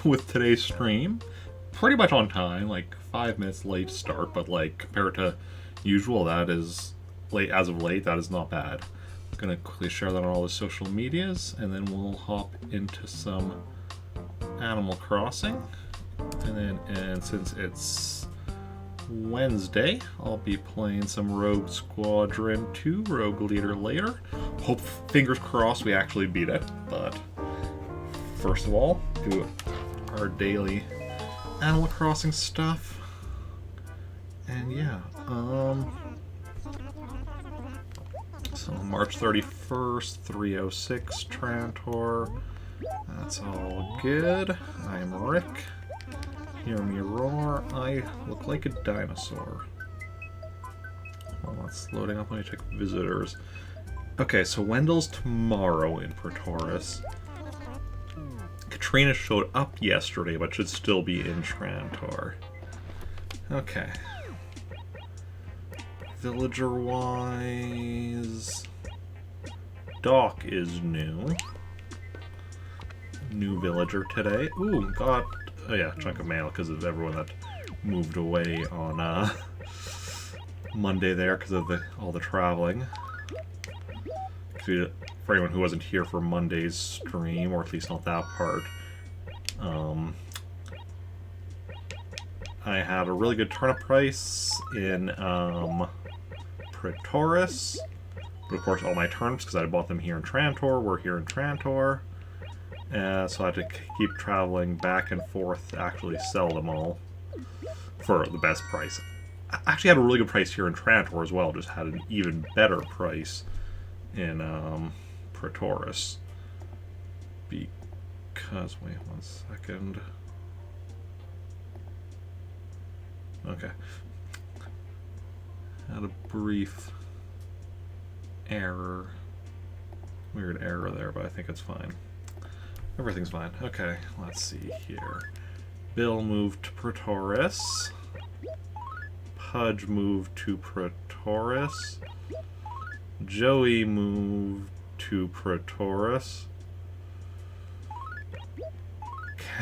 with today's stream. Pretty much on time, like 5 minutes late start, but like compared to usual, that is late as of late. That is not bad. I'm gonna quickly share that on all the social medias, and then we'll hop into some Animal Crossing. And since it's Wednesday, I'll be playing some Rogue Squadron 2 Rogue Leader later. Hope, fingers crossed, we actually beat it. But first of all, do our daily Animal Crossing stuff. And yeah, so March 31st, 306 Trantor. That's all good. I'm Rick. Hear me roar. I look like a dinosaur. Well, that's loading up. Let me check visitors. Okay, so Wendell's tomorrow in Pretoris. Katrina showed up yesterday, but should still be in Trantor. Okay. Villager-wise... Doc is new. New villager today. Ooh, got... Oh yeah, chunk of mail because of everyone that moved away on Monday there because of all the traveling. For anyone who wasn't here for Monday's stream, or at least not that part, I had a really good turnip price in Pretoris. But of course all my turnips, because I bought them here in Trantor, were here in Trantor. So I had to keep traveling back and forth to actually sell them all for the best price. I actually had a really good price here in Trantor as well, just had an even better price in Pretoris. Because, wait 1 second. Okay. Had a brief error. Weird error there, but I think it's fine. Everything's fine. Okay, let's see here. Bill moved to Pretoris. Pudge moved to Pretoris. Joey moved to Pretoris.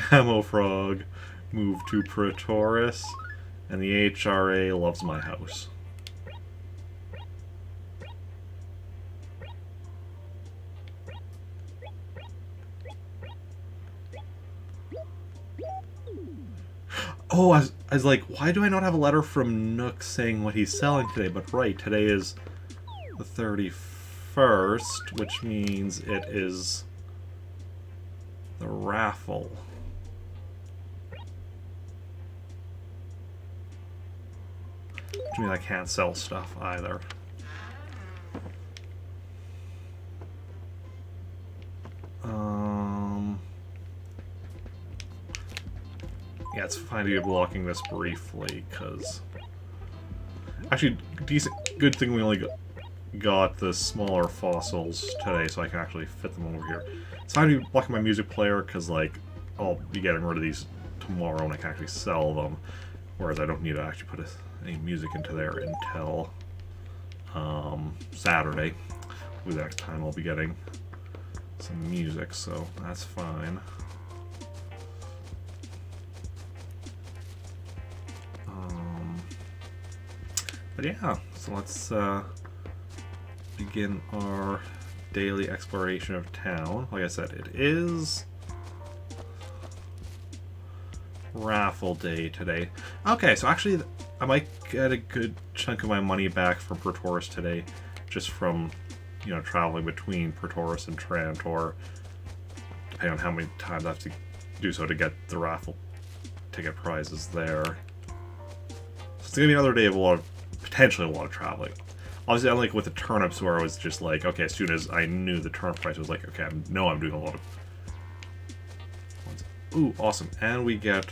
Camo Frog moved to Pretoris. And the HRA loves my house. Oh, I was like, why do I not have a letter from Nook saying what he's selling today? But right, today is the 31st, which means it is the raffle. Which means I can't sell stuff either. Yeah, it's fine to be blocking this briefly, because... Actually, good thing we only got the smaller fossils today, so I can actually fit them over here. It's fine to be blocking my music player, because, like, I'll be getting rid of these tomorrow and I can actually sell them. Whereas I don't need to actually put any music into there until Saturday. With that time I'll be getting some music, so that's fine. But yeah, so let's begin our daily exploration of town. Like I said, it is raffle day today. Okay, so actually I might get a good chunk of my money back from Pretoris today, just from, you know, traveling between Pretoris and Trantor, depending on how many times I have to do so to get the raffle ticket prizes there. So it's gonna be another day of potentially a lot of traveling. Obviously, unlike with the turnips, where I was just like, okay, as soon as I knew the turnip price, I was like, okay, I'm doing a lot of... Ooh, awesome. And we get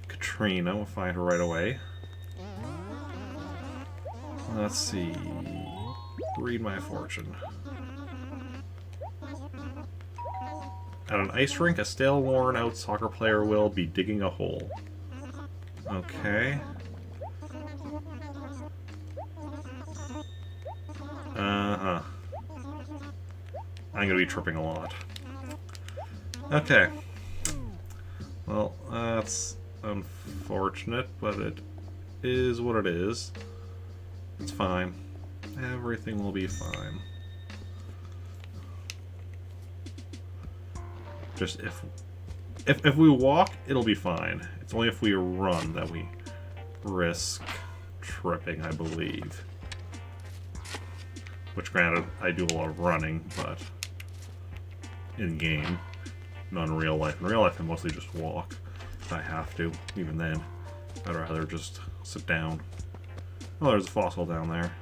Katrina. We'll find her right away. Let's see. Read my fortune. At an ice rink, a stale, worn-out soccer player will be digging a hole. Okay. Uh-huh. I'm gonna be tripping a lot. Okay. Well, that's unfortunate, but it is what it is. It's fine. Everything will be fine. Just if we walk, it'll be fine. It's only if we run that we risk tripping, I believe. Which, granted, I do a lot of running, but in game, not in real life. In real life, I mostly just walk if I have to. Even then, I'd rather just sit down. Oh, there's a fossil down there.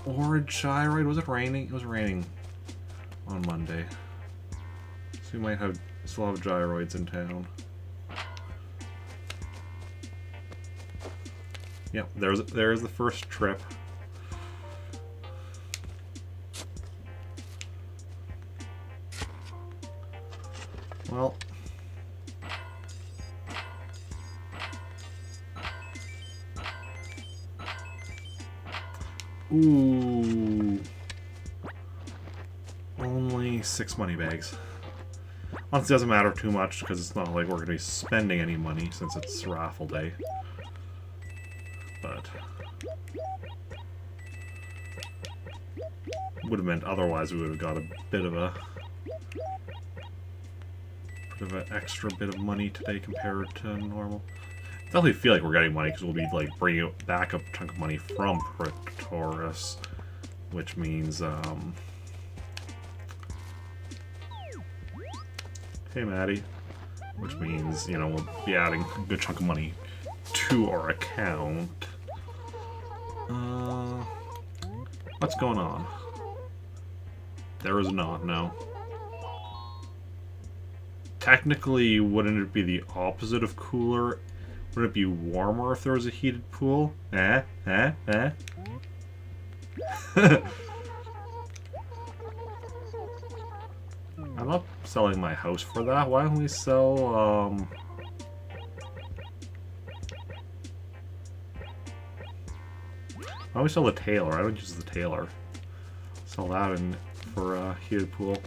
Or a gyroid. Was it raining? It was raining on Monday. So we might still have gyroids in town. Yep, there's the first trip. Well, ooh, only 6 money bags. Honestly, it doesn't matter too much because it's not like we're going to be spending any money since it's raffle day. But would have meant otherwise we would have got a bit of an extra bit of money today compared to normal. I definitely feel like we're getting money because we'll be like bringing back a chunk of money from Praetorius, which means hey Maddie, which means, you know, we'll be adding a good chunk of money to our account. What's going on? There is not, no. Technically, wouldn't it be the opposite of cooler? Wouldn't it be warmer if there was a heated pool? I'm not selling my house for that. Why don't we sell, why don't we sell the Taylor? I don't use the Taylor. Sell that for a heated pool.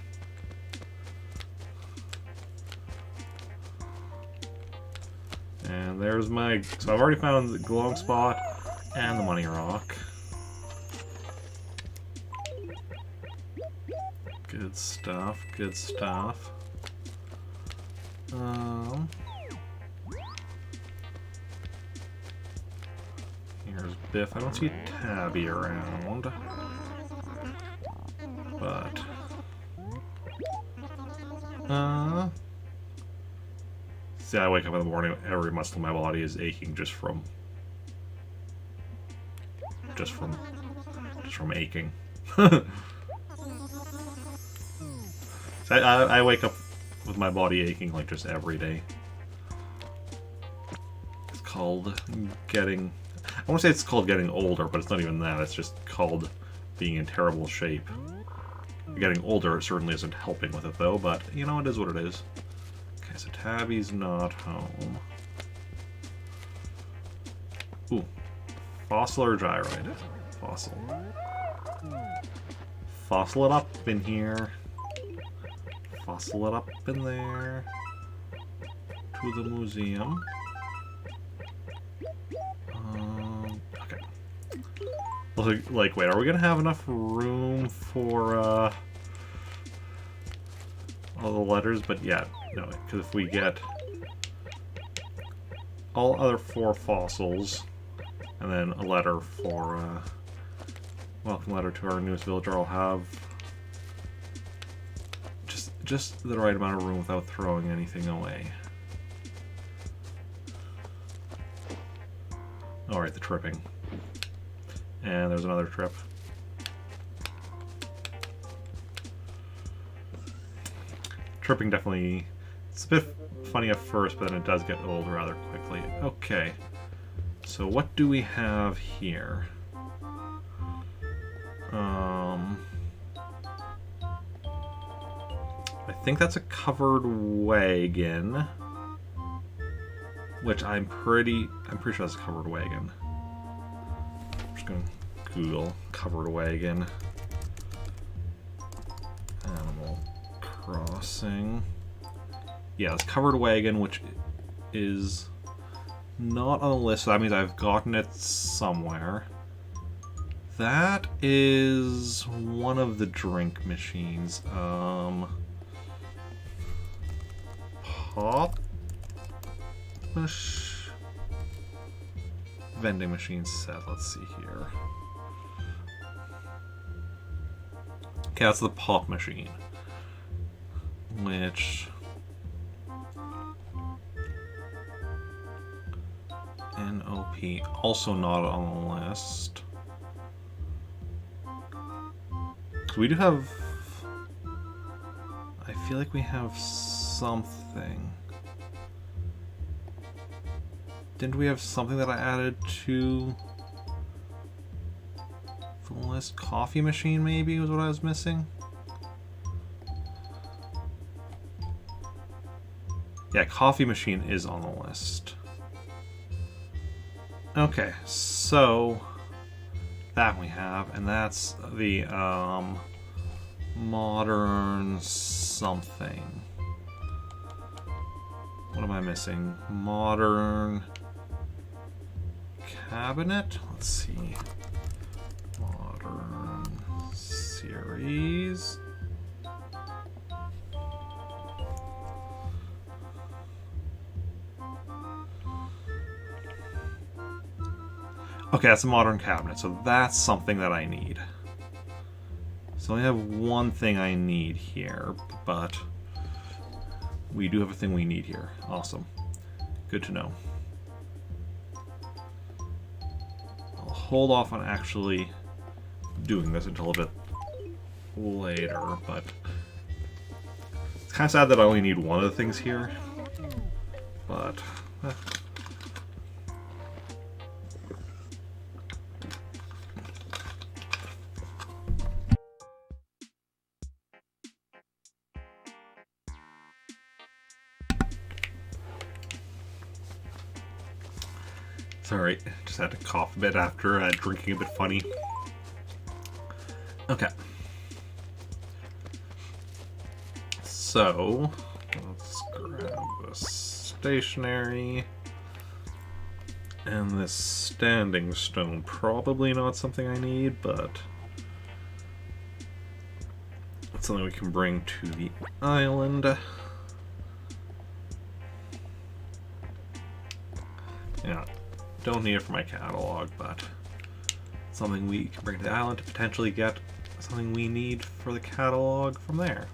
And there's my... So I've already found the glowing spot and the money rock. Good stuff, good stuff. Here's Biff. I don't see Tabby around. But... See, I wake up in the morning, every muscle in my body is aching just from aching. So I wake up with my body aching like just every day. It's called getting... I won't say it's called getting older, but it's not even that. It's just called being in terrible shape. Getting older certainly isn't helping with it, though, but, you know, it is what it is. Okay, so Tabby's not home. Ooh. Fossil or gyroid? Fossil. Fossil it up in here. Fossil it up in there. To the museum. Okay. Like, wait, are we gonna have enough room for, all the letters? But yeah, no, because if we get all other 4 fossils, and then a letter for, welcome letter to our newest villager, I'll have just the right amount of room without throwing anything away. Alright, the tripping. And there's another trip. Tripping definitely... It's a bit funny at first, but then it does get old rather quickly. Okay. So what do we have here? I think that's a covered wagon. Which I'm pretty sure that's a covered wagon. I'm just gonna Google covered wagon. Animal Crossing. Yeah, it's covered wagon, which is not on the list, so that means I've gotten it somewhere. That is one of the drink machines. Pop vending machine set. Let's see here. Okay, that's the pop machine, which NOP also not on the list. So we do have. I feel like we have something. Didn't we have something that I added to the list? Coffee machine, maybe, was what I was missing? Yeah, coffee machine is on the list. Okay, so that we have, and that's the modern something. What am I missing? Modern cabinet? Let's see. Modern series. Okay, that's a modern cabinet, so that's something that I need. So I have one thing I need here, but we do have a thing we need here. Awesome. Good to know. I'll hold off on actually doing this until a bit later, but it's kind of sad that I only need one of the things here, but sorry, just had to cough a bit after drinking a bit funny. Okay. So, let's grab the stationery. And this standing stone, probably not something I need, but it's something we can bring to the island. Yeah. Don't need it for my catalog, but something we can bring to the island to potentially get something we need for the catalog from there.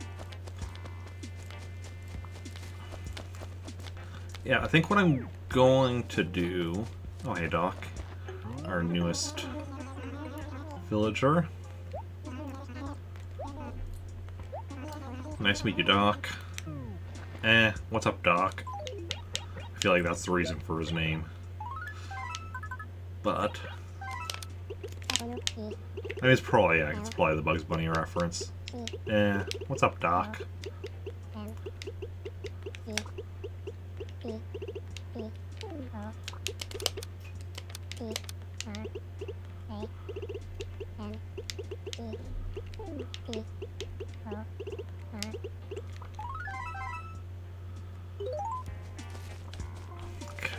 Yeah, I think what I'm going to do... Oh, hey, Doc. Our newest villager. Nice to meet you, Doc. What's up, Doc? I feel like that's the reason for his name. But I mean, it's probably the Bugs Bunny reference. What's up, Doc?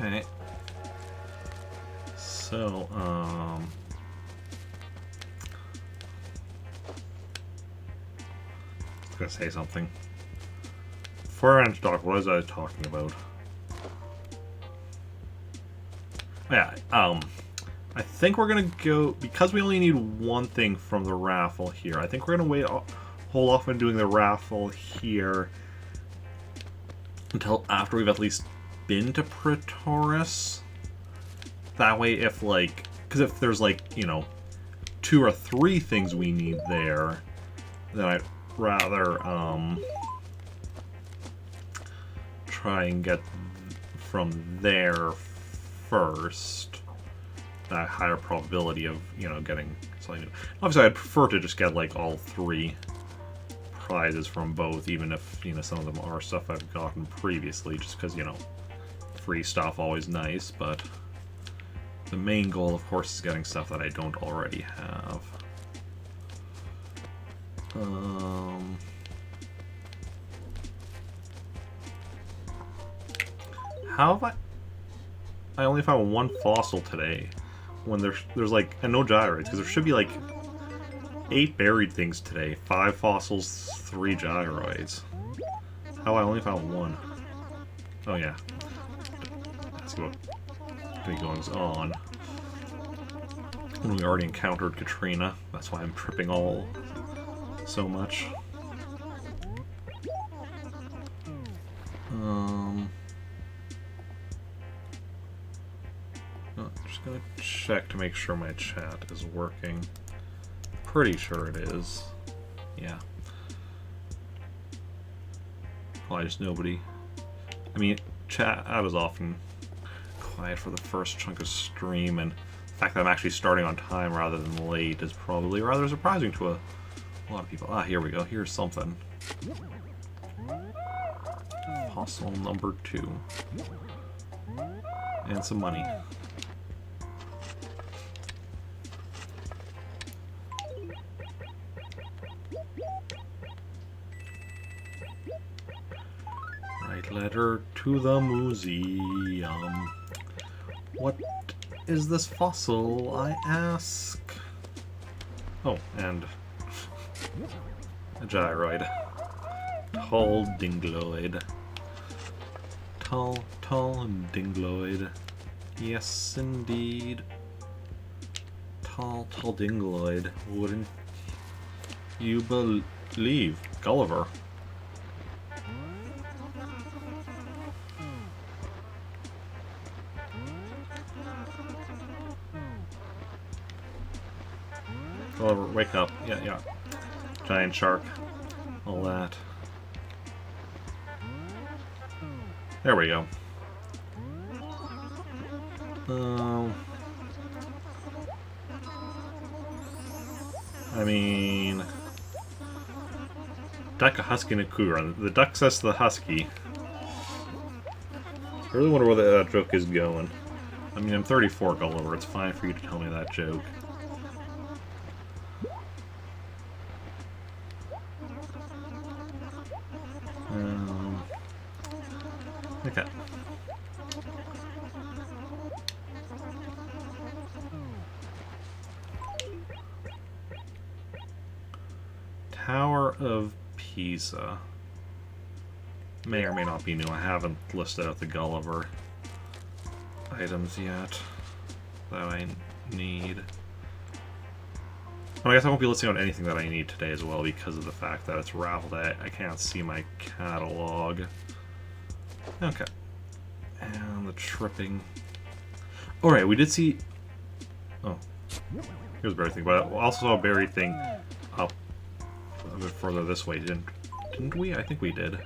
Okay. So, I was gonna say something. Before I went to talk, what was I talking about? Yeah, I think we're gonna go, because we only need one thing from the raffle here, I think we're gonna hold off on doing the raffle here until after we've at least been to Pretoris. That way, if, like, because if there's, like, you know, 2 or 3 things we need there, then I'd rather, try and get from there first. That higher probability of, you know, getting something new. Obviously, I'd prefer to just get, like, all 3 prizes from both, even if, you know, some of them are stuff I've gotten previously, just because, you know, free stuff always nice, but the main goal, of course, is getting stuff that I don't already have. How have I only found one fossil today. When there's like, and no gyroids, because there should be like 8 buried things today. 5 fossils, 3 gyroids. How I only found 1. Oh yeah. Let's see what goes on. When we already encountered Katrina. That's why I'm tripping all so much. Just gonna check to make sure my chat is working. Pretty sure it is. Yeah. Probably just nobody. I mean, chat is often quiet for the first chunk of stream, and the fact that I'm actually starting on time rather than late is probably rather surprising to a lot of people. Ah, here we go. Here's something. Fossil number 2. And some money. Write letter to the museum. What is this fossil, I ask? Oh, and a gyroid. Tall dingloid. Tall dingloid. Yes, indeed. Tall dingloid. Wouldn't you believe? Gulliver. Gulliver, wake up. Yeah. Giant shark. All that. There we go. I mean, duck, a husky, and a cougar. The duck says to the husky. I really wonder where that joke is going. I mean, I'm 34, Gulliver. It's fine for you to tell me that joke. Okay. Tower of Pisa. May or may not be new. I haven't listed out the Gulliver items yet that I need. I guess I won't be listing out anything that I need today as well because of the fact that it's raveled. I can't see my catalog. Okay. And the tripping. Alright, we did see... Oh. Here's a buried thing, but I also saw a buried thing up a bit further this way, didn't we? I think we did.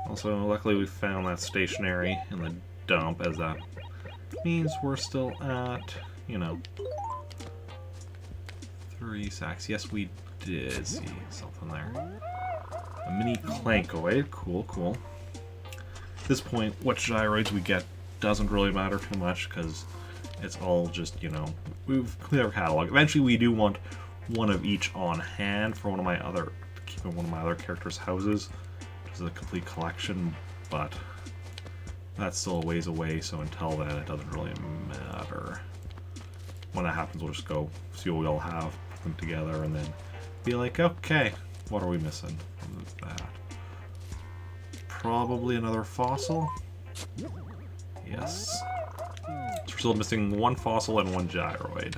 Also, luckily we found that stationery in the dump, as that means we're still at, you know, 3 sacks. Yes, we did see something there. A mini Clankoid. Cool. At this point, what gyroids we get doesn't really matter too much, because it's all just, you know, we've cleared our catalog. Eventually, we do want one of each on hand for one of my other, keeping one of my other characters' houses. This is a complete collection, but that's still a ways away, so until then, it doesn't really matter. When that happens, we'll just go see what we all have, put them together, and then be like, okay, what are we missing from that? Probably another fossil? Yes. So we're still missing 1 fossil and 1 gyroid.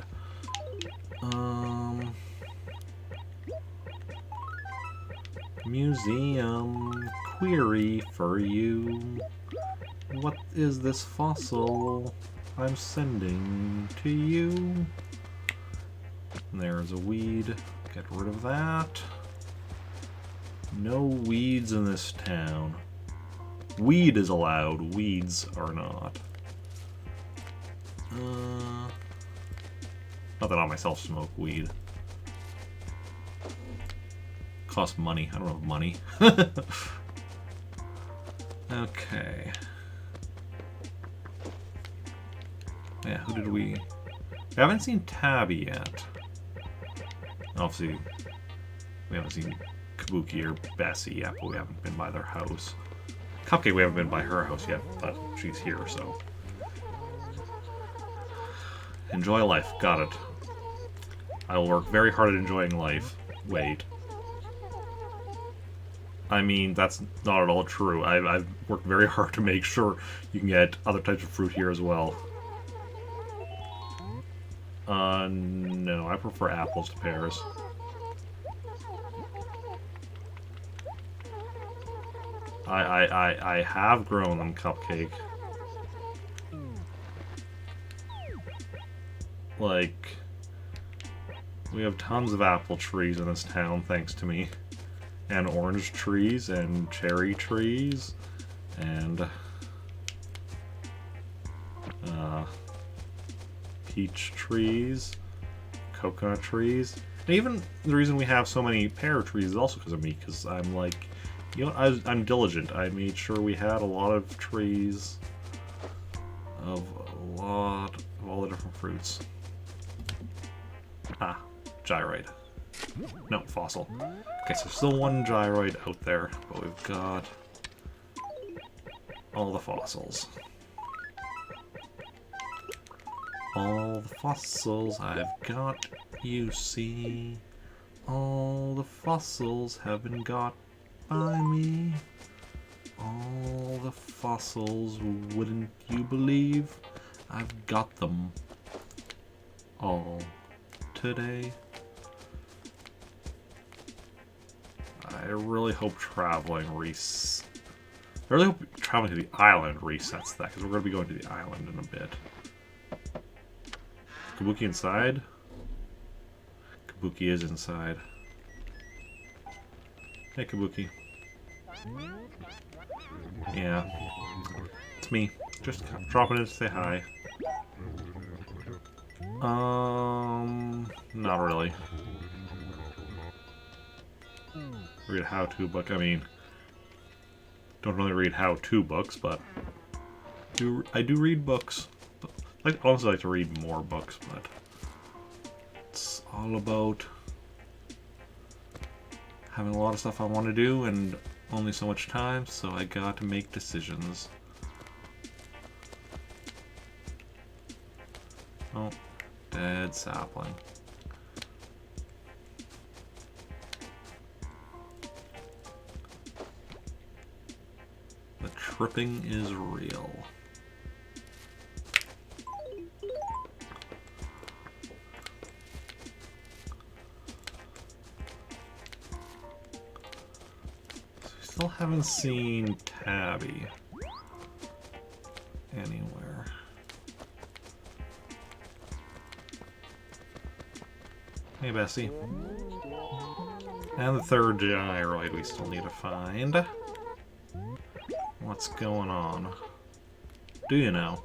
Museum query for you. What is this fossil I'm sending to you? There's a weed. Get rid of that. No weeds in this town. Weed is allowed. Weeds are not. Not that I myself smoke weed. Costs money. I don't have money. Okay. Yeah, who did we... I haven't seen Tabby yet. Obviously, we haven't seen Kabuki or Bessie yet, but we haven't been by their house. Cupcake, we haven't been by her house yet, but she's here, so. Enjoy life. Got it. I will work very hard at enjoying life. Wait. I mean, that's not at all true. I've worked very hard to make sure you can get other types of fruit here as well. No, I prefer apples to pears. I have grown them, Cupcake. Like, we have tons of apple trees in this town, thanks to me. And orange trees, and cherry trees, and peach trees, coconut trees. And even the reason we have so many pear trees is also because of me, because I'm like, you know, I'm diligent. I made sure we had a lot of trees of a lot of all the different fruits. Ah, gyroid. No, fossil. Okay, so still one gyroid out there, but we've got all the fossils. All the fossils I've got, you see. All the fossils have been got by me. All the fossils, wouldn't you believe? I've got them all today. I really hope traveling I really hope traveling to the island resets that, because we're going to be going to the island in a bit. Kabuki inside? Kabuki is inside. Hey, Kabuki. Yeah. It's me. Just dropping in to say hi. Not really. Read a how-to book. I mean, don't really read how-to books, but I do read books. I honestly like to read more books, but it's all about having a lot of stuff I want to do and only so much time, so I got to make decisions. Oh, dead sapling. The tripping is real. Still haven't seen Tabby anywhere. Hey, Bessie. And the third gyroid we still need to find. What's going on? Do you know?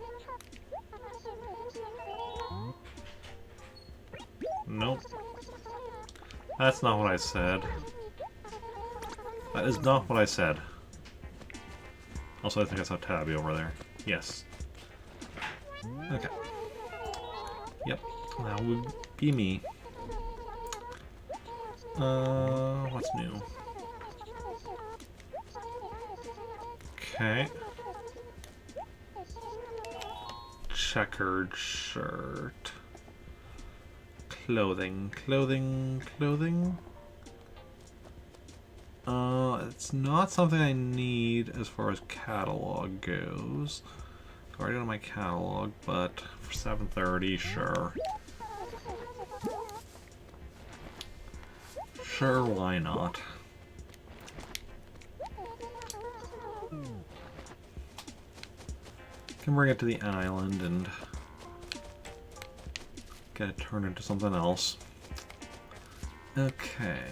Nope. That's not what I said. That is not what I said. Also, I think I saw Tabby over there. Yes. Okay. Yep. That would be me. What's new? Okay. Checkered shirt. Clothing. It's not something I need as far as catalog goes. I've already got my catalog, but for 7:30, sure. Sure, why not? Can bring it to the island and get it turned into something else. Okay.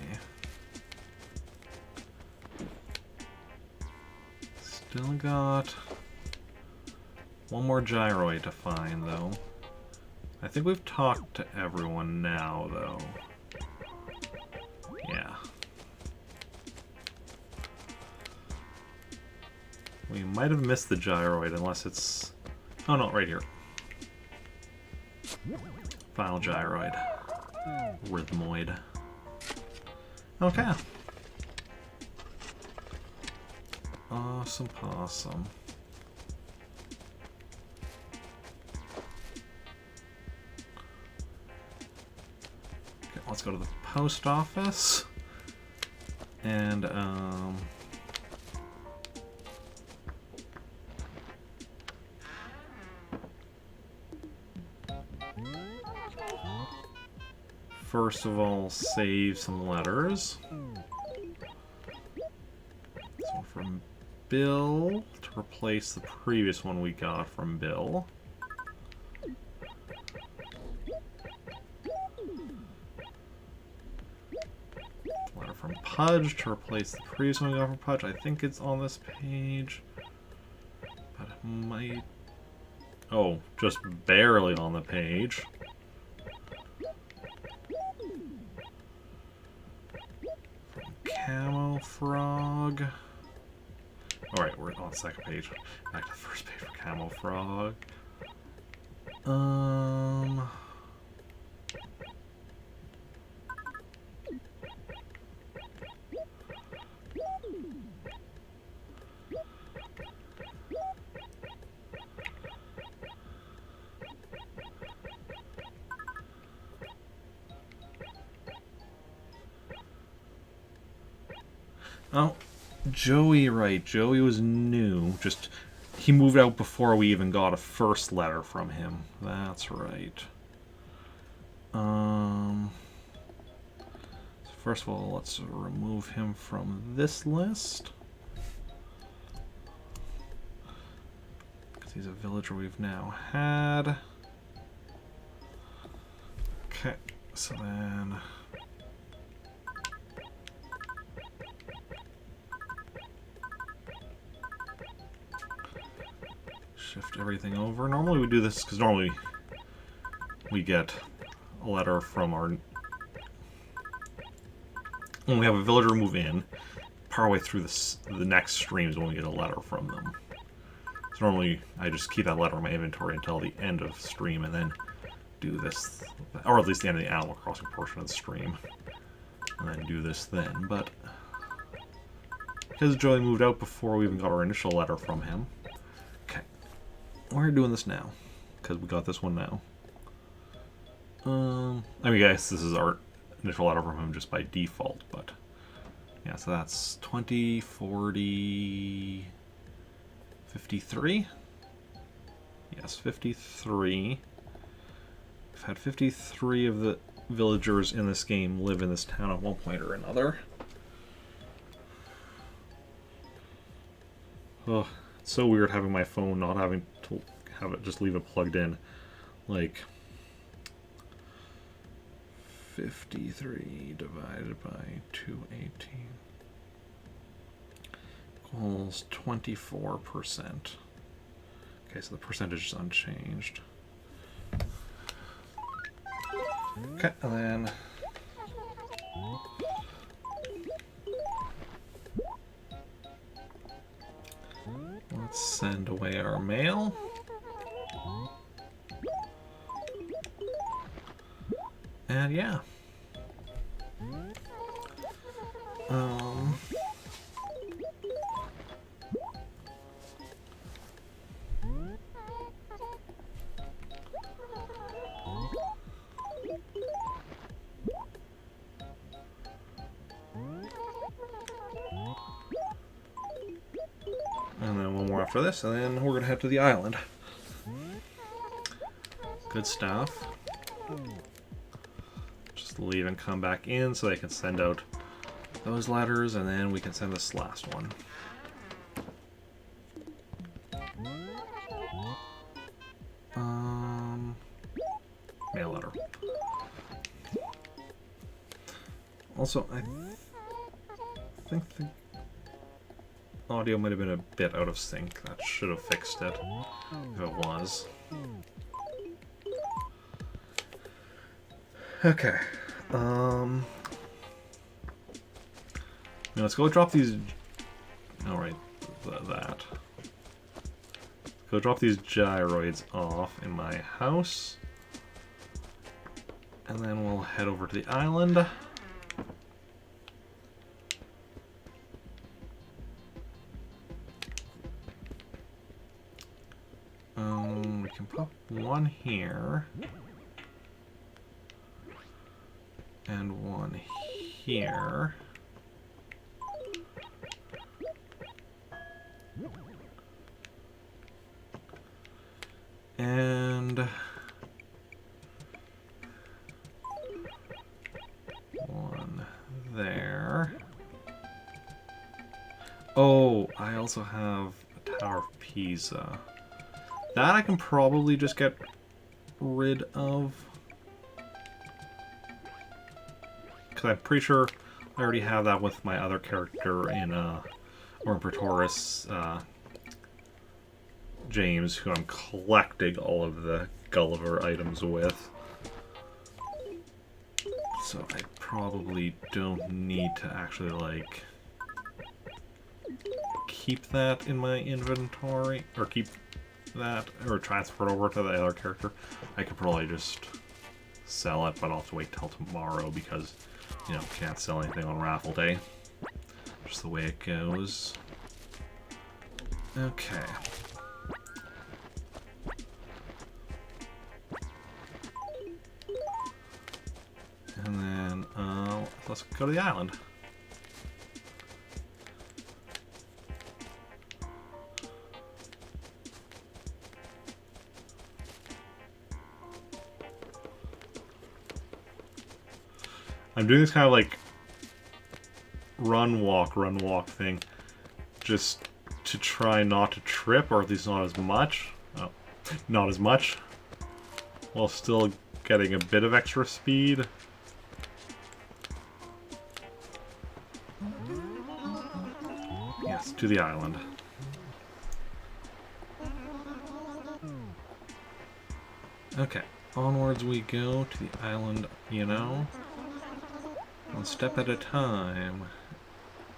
Still got one more gyroid to find, though. I think we've talked to everyone now, though. Yeah. We might have missed the gyroid unless it's... Oh no, right here. Final gyroid. Rhythmoid. Okay. Awesome possum. Okay, let's go to the post office. And, first of all, save some letters. So from Bill to replace the previous one we got from Bill. Letter from Pudge to replace the previous one we got from Pudge. I think it's on this page. But it might... Oh, just barely on the page. Camo Frog. Alright, we're on the second page. Back to the first page for Camo Frog. Oh, Joey, right. Joey was new. Just, he moved out before we even got a first letter from him. That's right. So first of all, let's remove him from this list. Because he's a villager we've now had. Okay, so then... shift everything over. Normally we do this because normally we get a letter from our... When we have a villager move in, partway through the next stream is when we get a letter from them. So normally I just keep that letter in my inventory until the end of stream and then do this, or at least the end of the Animal Crossing portion of the stream, and then do this then. But because Joey moved out before we even got our initial letter from him, we're doing this now, because we got this one now. I mean, guys, this is our initial letter from him just by default, but yeah, so that's 20, 40, 53? Yes, 53. We've had 53 of the villagers in this game live in this town at one point or another. Oh. It's so weird having my phone not having to have it just leave it plugged in. Like 53 divided by 218 equals 24%. Okay, so the percentage is unchanged. Okay, and then let's send away our mail. And yeah. And then one more after this, and then we're gonna head to the island. Good stuff. Just leave and come back in so they can send out those letters, and then we can send this last one. Mail letter. Also, I think the audio might have been a bit out of sync. That should have fixed it, if it was. Okay. Now let's go drop these... Alright, that. Go drop these gyroids off in my house. And then we'll head over to the island. can put one here. And one here. And one there. Oh, I also have a Tower of Pisa. That I can probably just get rid of. Because I'm pretty sure I already have that with my other character in Orm Praetoris, James, who I'm collecting all of the Gulliver items with. So I probably don't need to actually, like, keep that in my inventory, or keep that, or transfer it over to the other character. I could probably just sell it, but I'll have to wait till tomorrow because, you know, can't sell anything on raffle day. Just the way it goes. Okay. And then, let's go to the island. I'm doing this kind of like run walk thing, just to try not to trip, or at least not as much. Oh, not as much, while still getting a bit of extra speed. Yes, to the island. Okay, onwards we go to the island, you know. One step at a time,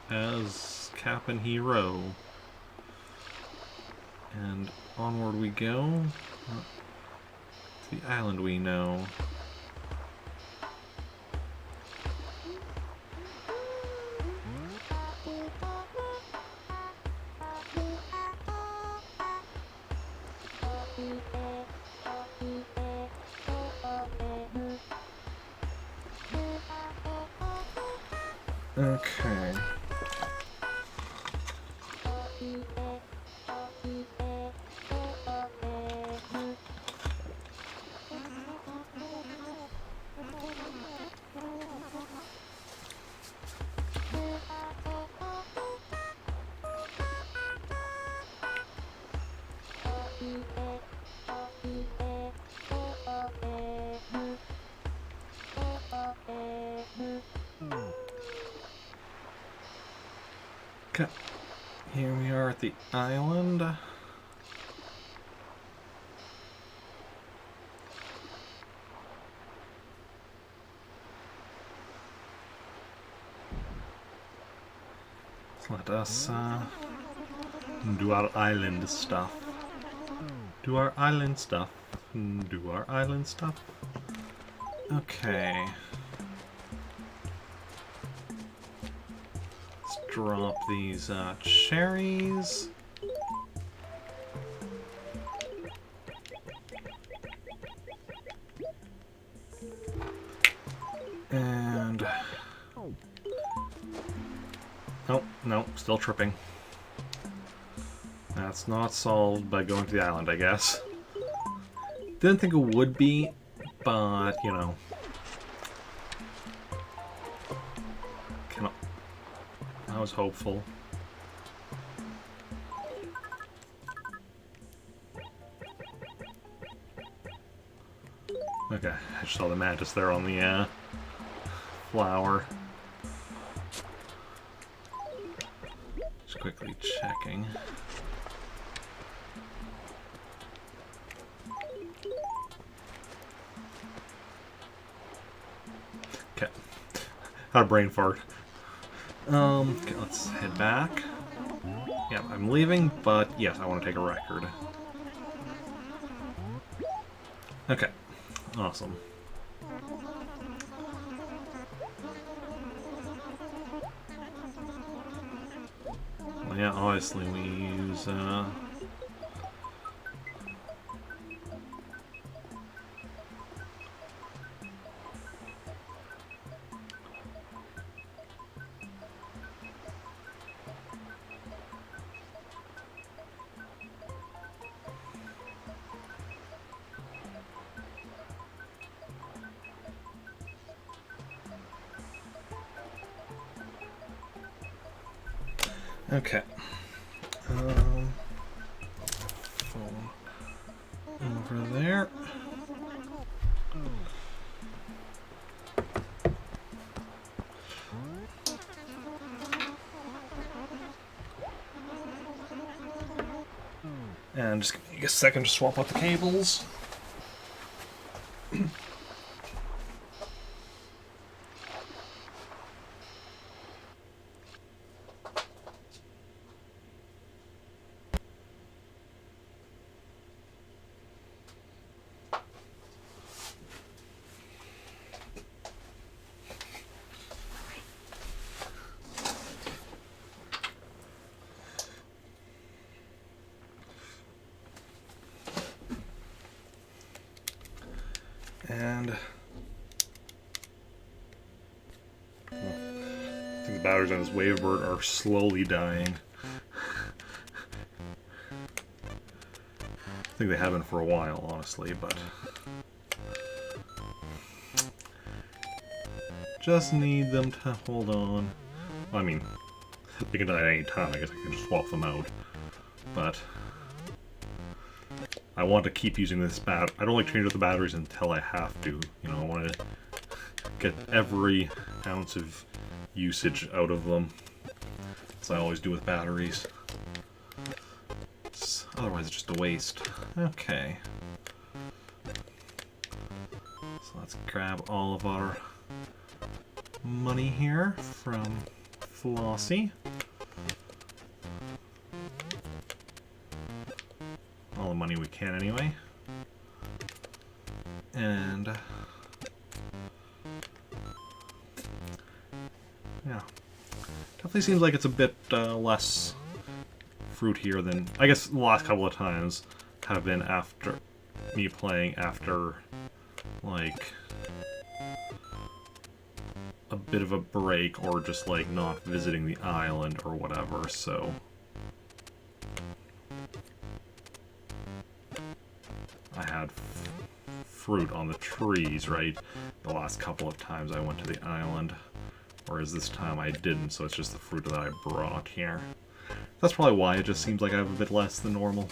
as Cap'n Hero. And onward we go to the island we know. Okay. Okay. Here we are at the island. Let us do our island stuff. Do our island stuff. Do our island stuff. Okay. Let's drop these cherries. And... oh, no, still tripping. That's not solved by going to the island, I guess. Didn't think it would be, but, you know. I was hopeful. Okay, I just saw the mantis there on the flower. Just quickly checking. Okay. Had a brain fart. Okay, let's head back. Yeah, I'm leaving, but yes, I want to take a record. Okay. Awesome. Well, yeah, obviously we use, Okay. Phone over there. And just give me a second to swap out the cables. And I think the batteries on this Wavebird are slowly dying. I think they have been for a while, honestly, but just need them to hold on. Well, I mean, they can die at any time. I guess I can just swap them out. But I want to keep using this I don't like changing out the batteries until I have to. You know, I want to get every ounce of usage out of them, as I always do with batteries. Otherwise, it's just a waste. Okay. So let's grab all of our money here from Flossie. All the money we can, anyway. And yeah, definitely seems like it's a bit less fruit here than, I guess, the last couple of times have been after me playing after like a bit of a break or just like not visiting the island or whatever. So I had fruit on the trees, right, the last couple of times I went to the island, whereas this time I didn't, so it's just the fruit that I brought here. That's probably why it just seems like I have a bit less than normal.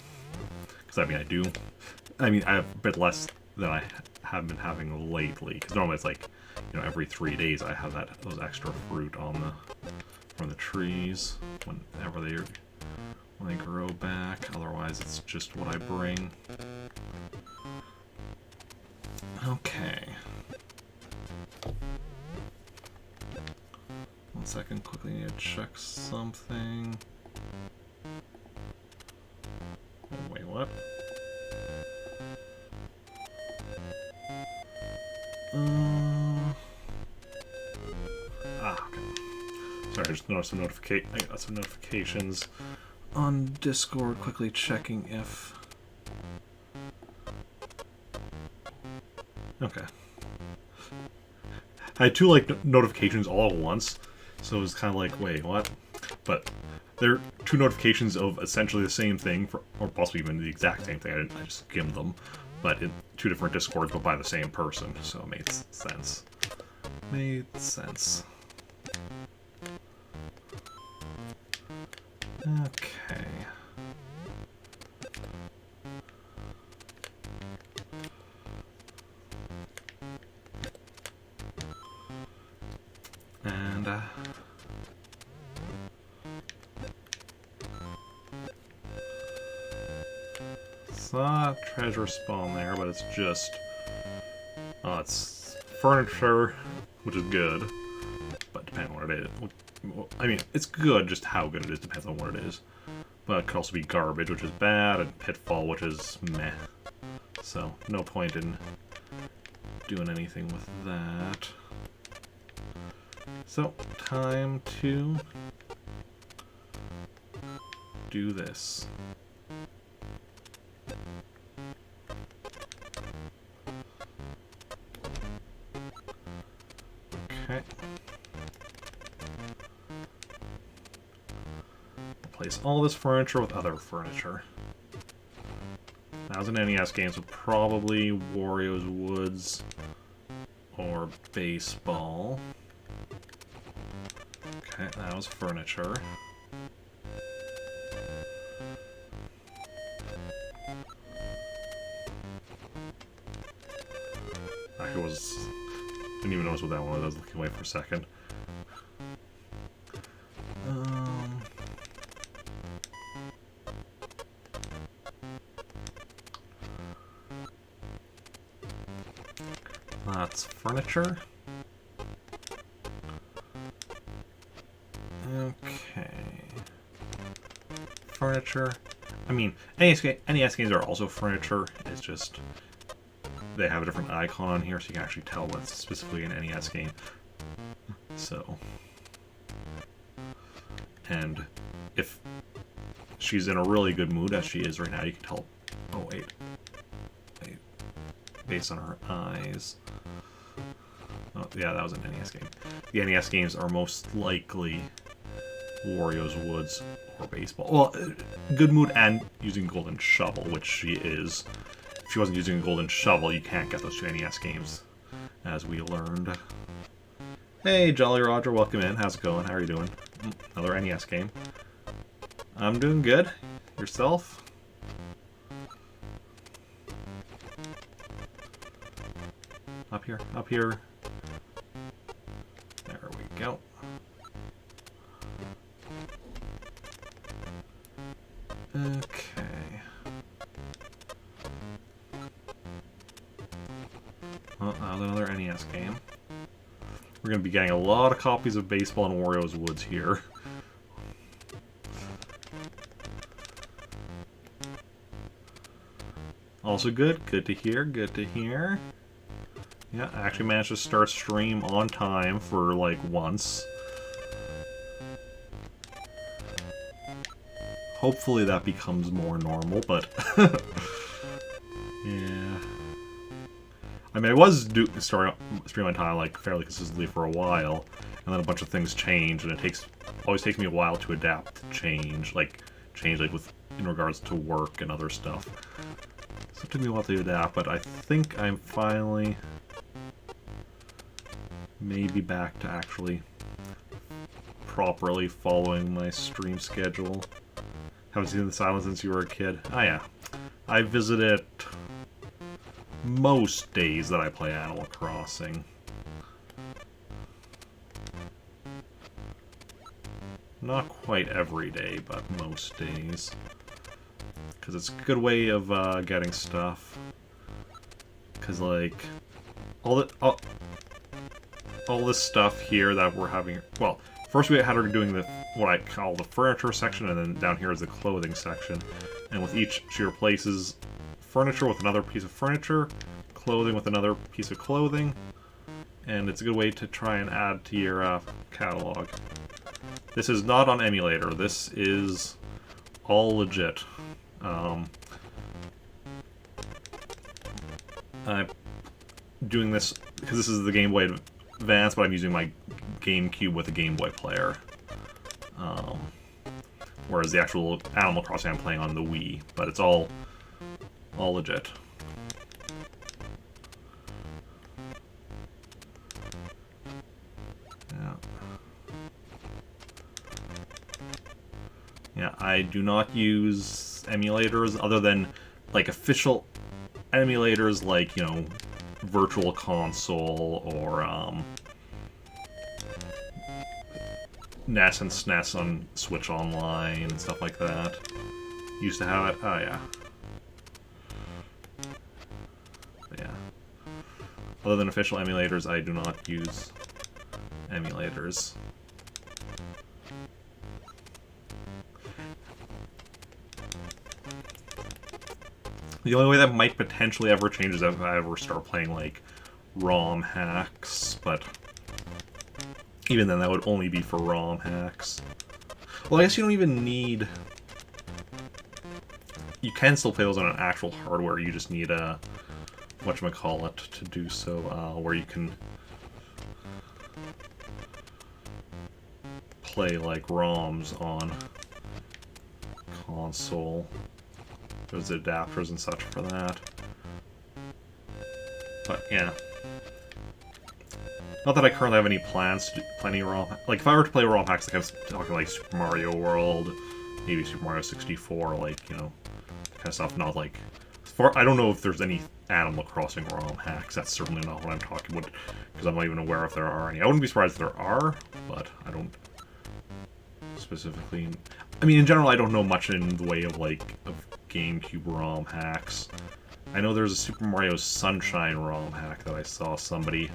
Because, I mean, I do. I mean, I have a bit less than I have been having lately. Because normally it's like, you know, every 3 days I have those extra fruit on from the trees whenever when they grow back. Otherwise, it's just what I bring. Okay. 1 second, quickly need to check something. Oh, wait, what? Okay. Sorry, I just noticed I got some notifications on Discord. Quickly checking if. Okay. I had two notifications all at once, so it was kind of like, wait, what? But they're two notifications of essentially the same thing, or possibly even the exact same thing. I just skimmed them, but in two different Discords, but by the same person, so it made sense. Made sense. Okay. And it's not treasure spawn there, but it's just it's furniture, which is good, but depending on what it is. I mean, it's good, just how good it is depends on what it is. But it could also be garbage, which is bad, and pitfall, which is meh. So, no point in doing anything with that. So, time to do this. Okay. Replace all this furniture with other furniture. Now, as in NES games, with probably Wario's Woods or baseball. Okay, that was furniture. Didn't even notice what that one was. I was looking away for a second. That's furniture. Okay. Furniture. I mean, NES games are also furniture. It's just they have a different icon on here, so you can actually tell what's specifically an NES game. So, and if she's in a really good mood, as she is right now, you can tell. Oh wait, based on her eyes. Oh yeah, that was an NES game. The NES games are most likely Wario's Woods or baseball. Well, good mood and using Golden Shovel, which she is. If she wasn't using a Golden Shovel, you can't get those two NES games, as we learned. Hey, Jolly Roger, welcome in. How's it going? How are you doing? Another NES game. I'm doing good. Yourself? Up here, up here. There we go. Okay. Well, that was another NES game. We're going to be getting a lot of copies of Baseball and Wario's Woods here. Also good. Good to hear. Good to hear. Yeah, I actually managed to start stream on time for, like, once. Hopefully that becomes more normal, but... yeah. I mean, I was starting stream on time, like, fairly consistently for a while, and then a bunch of things changed, and it always takes me a while to adapt to change, like, in regards to work and other stuff. So it took me a while to adapt, but I think I'm finally maybe back to actually properly following my stream schedule. Haven't seen this island since you were a kid. Oh yeah. I visit it most days that I play Animal Crossing. Not quite every day, but most days. Because it's a good way of getting stuff. Because, like, all this stuff here that we're having... Well, first we had her doing what I call the furniture section, and then down here is the clothing section. And with each, she replaces furniture with another piece of furniture, clothing with another piece of clothing, and it's a good way to try and add to your catalog. This is not on emulator. This is all legit. I'm doing this because this is the Game Boy Advance, but I'm using my GameCube with a Game Boy player. Whereas the actual Animal Crossing I'm playing on the Wii, but it's all legit. Yeah. Yeah, I do not use emulators other than, like, official emulators like, you know, Virtual Console or, NES and SNES on Switch Online and stuff like that. Used to have it. Oh, yeah. But yeah. Other than official emulators, I do not use emulators. The only way that might potentially ever change is if I ever start playing, like, ROM hacks, but even then that would only be for ROM hacks. Well, I guess you don't even need... You can still play those on an actual hardware, you just need a... whatchamacallit to do so, where you can play, like, ROMs on console. There's adapters and such for that. But, yeah. Not that I currently have any plans to play any ROM... Like, if I were to play ROM hacks, like I was talking, like, Super Mario World, maybe Super Mario 64, like, you know, kind of stuff, not, like, far, I don't know if there's any Animal Crossing ROM hacks. That's certainly not what I'm talking about, because I'm not even aware if there are any. I wouldn't be surprised if there are, but I don't specifically... I mean, in general, I don't know much in the way of, like, of GameCube ROM hacks. I know there's a Super Mario Sunshine ROM hack that I saw somebody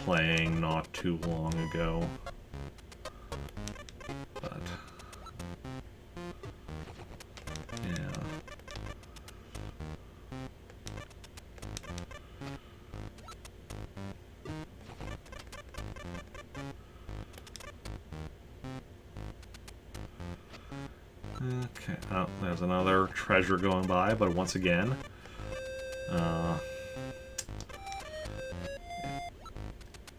playing not too long ago. But... yeah. Okay, oh, there's another treasure going by, but once again,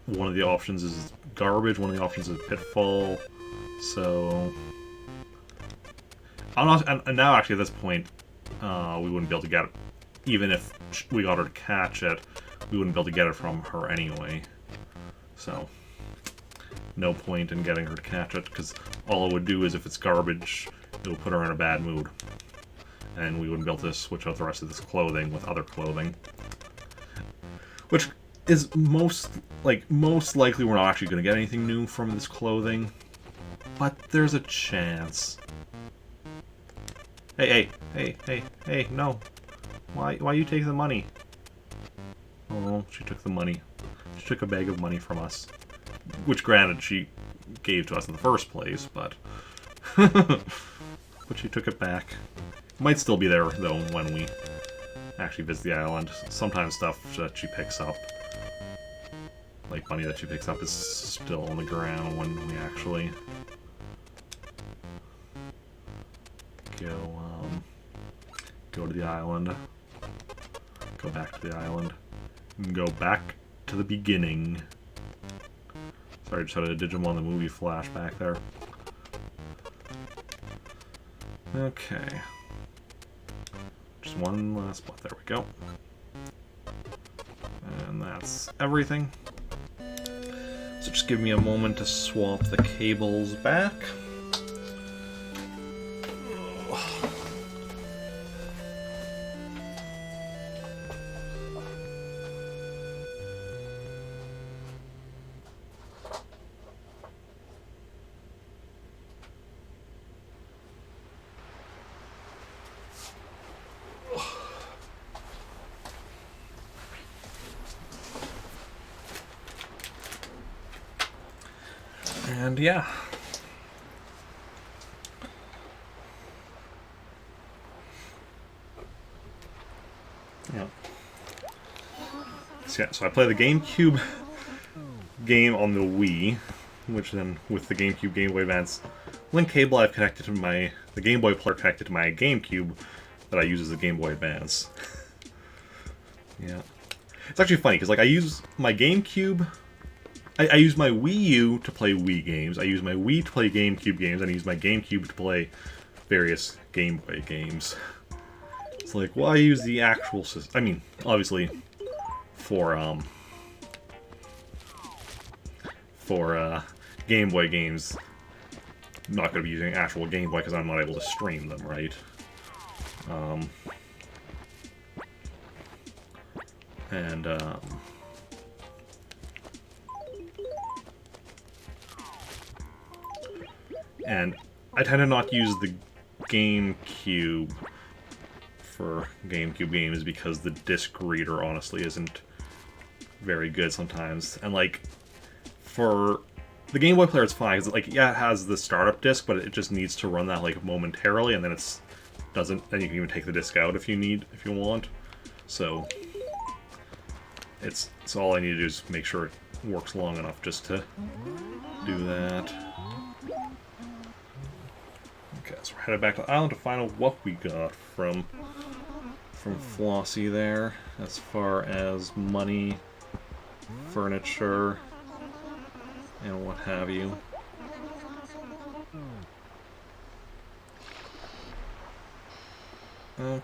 one of the options is garbage, one of the options is pitfall, so... I'm not, and now actually at this point, we wouldn't be able to get it. Even if we got her to catch it, we wouldn't be able to get it from her anyway. So, no point in getting her to catch it, because all it would do is if it's garbage, it will put her in a bad mood. And we wouldn't be able to switch out the rest of this clothing with other clothing. Which is most likely we're not actually going to get anything new from this clothing. But there's a chance. Hey, no. Why you take the money? Oh, she took the money. She took a bag of money from us. Which, granted, she gave to us in the first place, but... but she took it back. Might still be there, though, when we actually visit the island. Sometimes stuff that she picks up, like money that she picks up, is still on the ground when we actually go to the island. Go back to the island. Go back to the beginning. Sorry, just had a Digimon the movie flashback there. Okay. Just one last spot. There we go. And that's everything. So just give me a moment to swap the cables back. And yeah. So I play the GameCube game on the Wii, which then with the GameCube Game Boy Advance link cable I've connected to the Game Boy player connected to my GameCube that I use as a Game Boy Advance. Yeah. It's actually funny, because like I use my GameCube... I use my Wii U to play Wii games, I use my Wii to play GameCube games, and I use my GameCube to play various Game Boy games. It's like, why use the actual system? I mean, obviously, for Game Boy games, I'm not going to be using actual Game Boy because I'm not able to stream them, right? And I tend to not use the GameCube for GameCube games because the disc reader honestly isn't very good sometimes. And like, for the Game Boy player it's fine, because like, yeah, it has the startup disc, but it just needs to run that like momentarily, and then then you can even take the disc out if you want. So all I need to do is make sure it works long enough just to do that. Okay, so we're headed back to the island to find out what we got from Flossie there, as far as money, furniture, and what have you. Okay.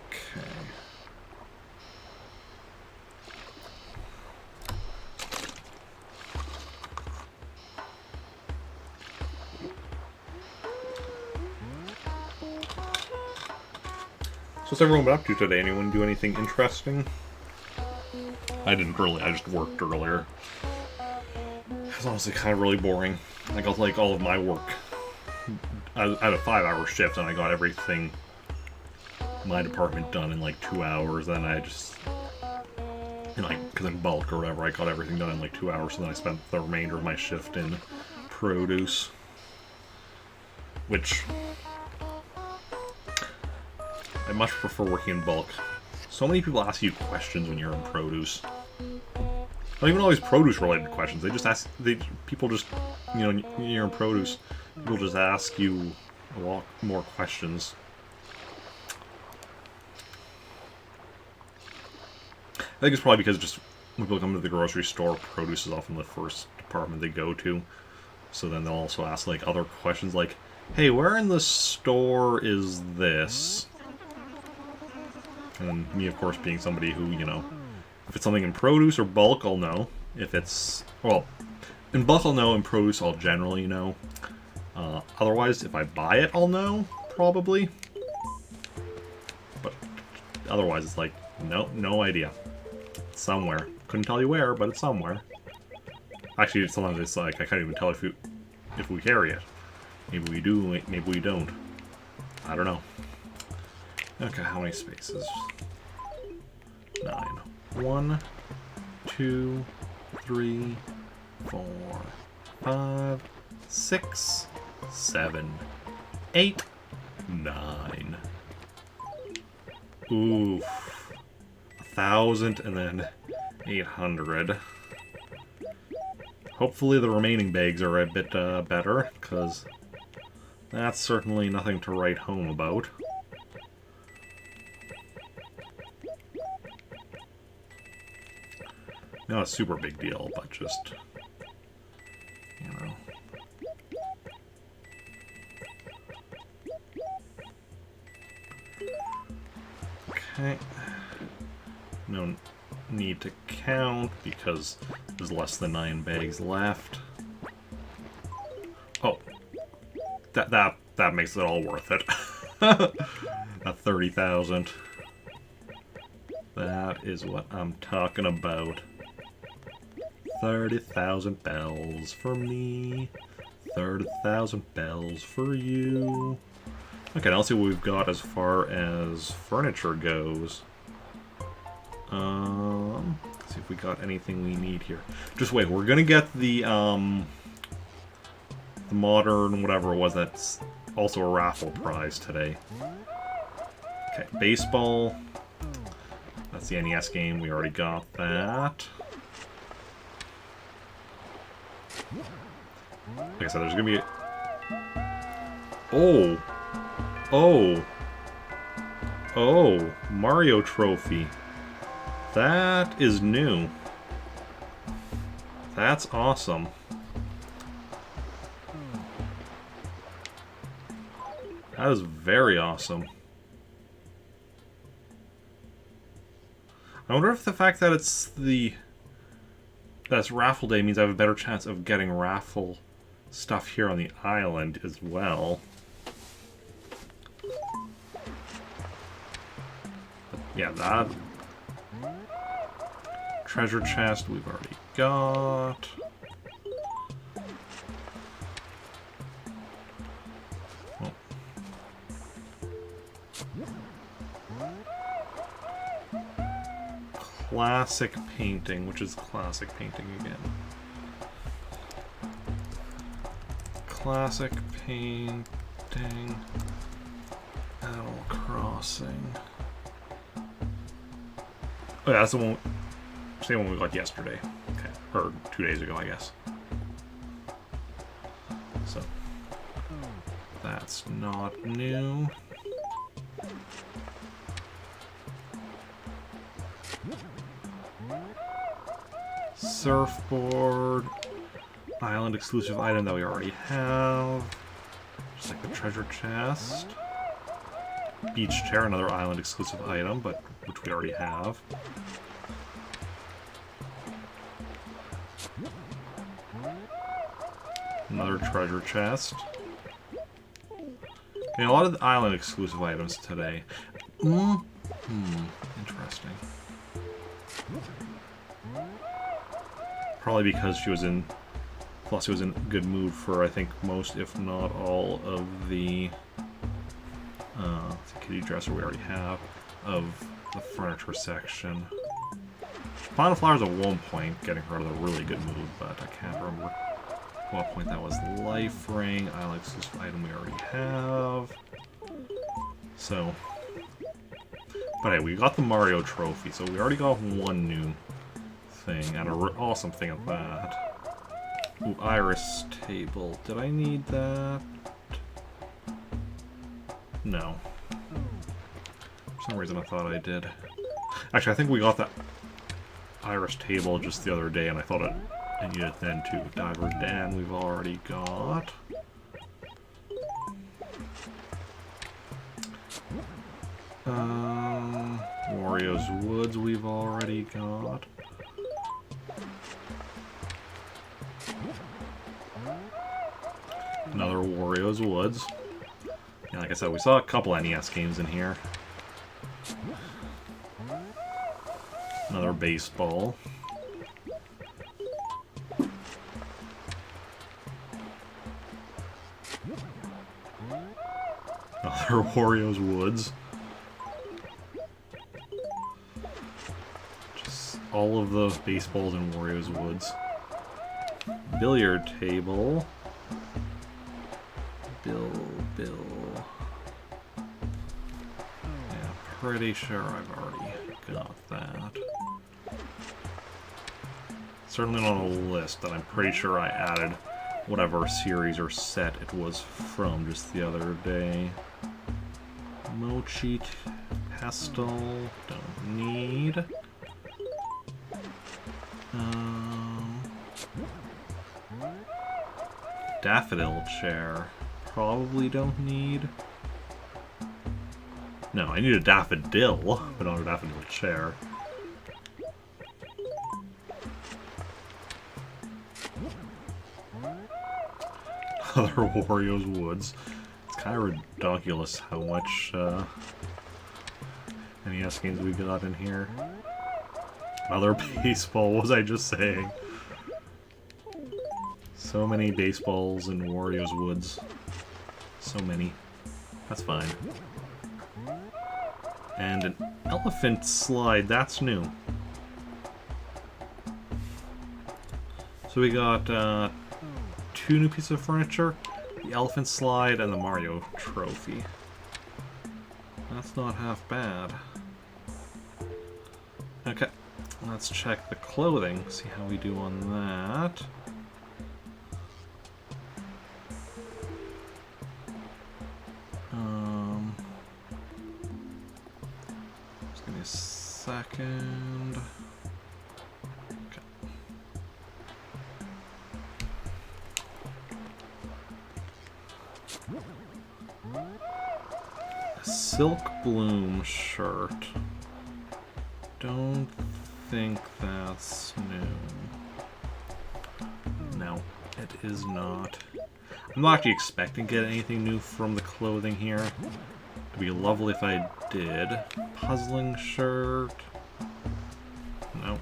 So what's everyone been up to today? Anyone do anything interesting? I didn't really. I just worked earlier. It was honestly kind of really boring. I got like all of my work. I had a 5-hour shift and I got everything my department done in like 2 hours. Then I just, because in bulk or whatever, I got everything done in like 2 hours. So then I spent the remainder of my shift in produce, which I much prefer working in bulk. So many people ask you questions when you're in produce. Not even always produce-related questions. They just ask. People just, when you're in produce, people just ask you a lot more questions. I think it's probably because just when people come to the grocery store, produce is often the first department they go to. So then they'll also ask like other questions like, "Hey, where in the store is this?" And me, of course, being somebody who, if it's something in produce or bulk, I'll know. If it's, well, in bulk I'll know, in produce I'll generally know. Otherwise, if I buy it, I'll know, probably. But otherwise, it's like, no idea. It's somewhere. Couldn't tell you where, but it's somewhere. Actually, sometimes it's like, I can't even tell if we carry it. Maybe we do, maybe we don't. I don't know. Okay, how many spaces? 9. 1, 2, 3, 4, 5, 6, 7, 8, 9. Oof. 1,000 and then 800. Hopefully the remaining bags are a bit better, because that's certainly nothing to write home about. Not a super big deal, but just, Okay. No need to count because there's less than 9 bags left. Oh, that makes it all worth it. At 30,000. That is what I'm talking about. 30,000 bells for me. 30,000 bells for you. Okay, now let's see what we've got as far as furniture goes. Let's see if we got anything we need here. Just wait, we're gonna get the modern whatever it was that's also a raffle prize today. Okay, baseball. That's the NES game, we already got that. Like I said, there's gonna be Oh, Mario Trophy. That is new. That's awesome. That is very awesome. I wonder if the fact that that's raffle day means I have a better chance of getting raffle stuff here on the island as well. Yeah, that treasure chest we've already got. Oh. Classic painting, which is classic painting again. Classic painting. Animal Crossing. Oh, yeah, that's the one. Same one we got yesterday. Okay, or 2 days ago, I guess. So that's not new. Surfboard. Island exclusive item that we already have. Just like the treasure chest. Beach chair, another island exclusive item, but which we already have. Another treasure chest. Okay, a lot of the island exclusive items today. Interesting. Probably because she was in... Plus, she was in good mood for, I think, most, if not all, of the kitty dresser we already have of the furniture section. Final Flowers at one point getting her out of a really good mood, but I can't remember what point that was. Life Ring, Alex's item we already have. So, but hey, we got the Mario trophy, so we already got one new thing, and an awesome thing at that. Ooh, Iris table. Did I need that? No. For some reason I thought I did. Actually, I think we got that Iris table just the other day, and I thought I needed it then too. Diver Dan we've already got. Wario's Woods we've already got. Another Wario's Woods. Yeah, like I said, we saw a couple NES games in here. Another baseball. Another Wario's Woods. Just all of the baseballs in Wario's Woods. Billiard table. Bill. Yeah, pretty sure I've already got that. Certainly not on a list, and I'm pretty sure I added whatever series or set it was from just the other day. Mochi Pestle, don't need. Daffodil chair, probably don't need. No, I need a daffodil, but not a daffodil chair. Other Wario's Woods. It's kind of ridiculous how much NES games we got in here. Another baseball, what was I just saying? So many baseballs in Wario's Woods. So many. That's fine. And an elephant slide, that's new. So we got two new pieces of furniture, the elephant slide and the Mario trophy. That's not half bad. Okay, let's check the clothing, see how we do on that. Just give me a second. Silk Bloom shirt. Don't think that's new. No, it is not. I'm not actually expecting to get anything new from the clothing here. It'd be lovely if I did. Puzzling shirt. Nope.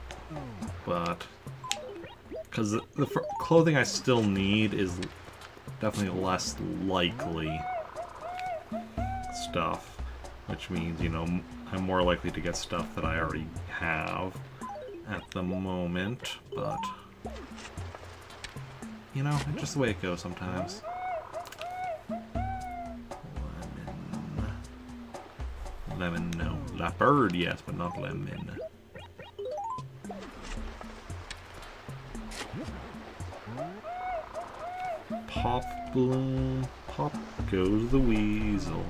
But because the clothing I still need is definitely less likely stuff, which means, you know, I'm more likely to get stuff that I already have at the moment, but you know, it's just the way it goes sometimes. Lemon, no. Leopard, yes, but not lemon. Pop Bloom, pop goes the weasel.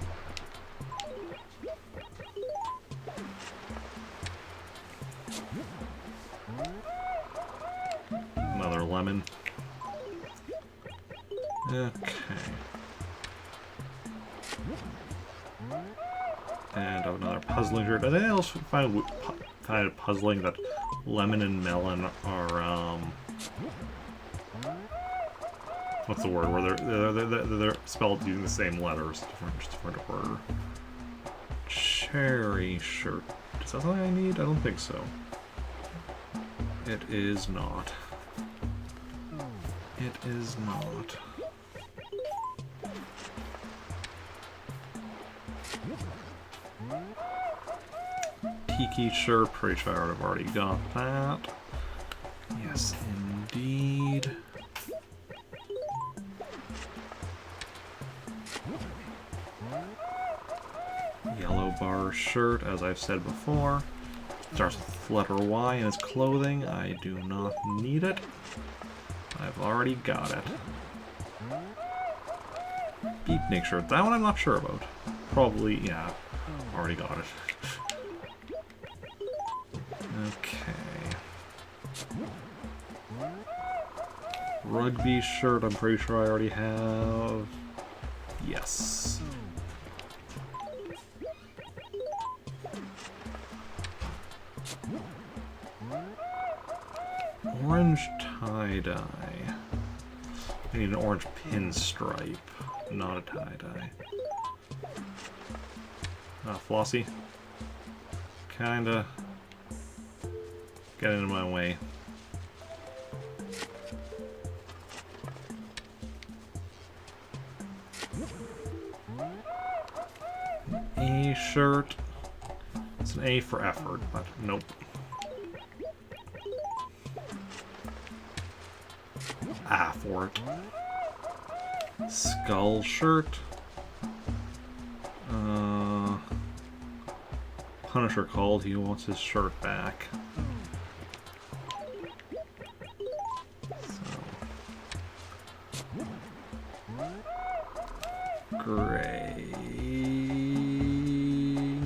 Another lemon. Okay. And another puzzling shirt. I think I also find it puzzling that lemon and melon are what's the word? Where they're spelled using the same letters, just different order. Shoot. cherry shirt. Is that something I need? I don't think so. It is not. It is not. Tiki shirt, pretty sure I've already got that. Yes, indeed. Yellow bar shirt, as I've said before. Starts with letter Y in its clothing. I do not need it. I've already got it. Beatnik shirt. That one I'm not sure about. Probably, yeah. Already got it. Okay. Rugby shirt, I'm pretty sure I already have. Yes. Orange tie-dye. I need an orange pinstripe, not a tie-dye. Flossie. Kinda get in my way. A shirt. It's an A for effort, but nope. Ah, for it. Skull shirt. Punisher called. He wants his shirt back. So. Gray.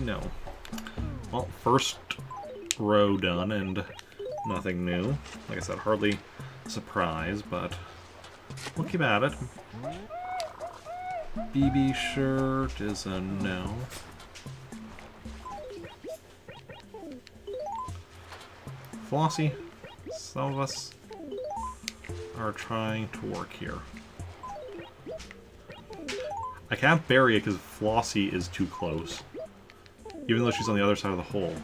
No. Well, first row done and nothing new. Like I said, hardly a surprise, but we'll keep at it. BB shirt is a no. Flossie, some of us are trying to work here. I can't bury it because Flossie is too close. Even though she's on the other side of the hole.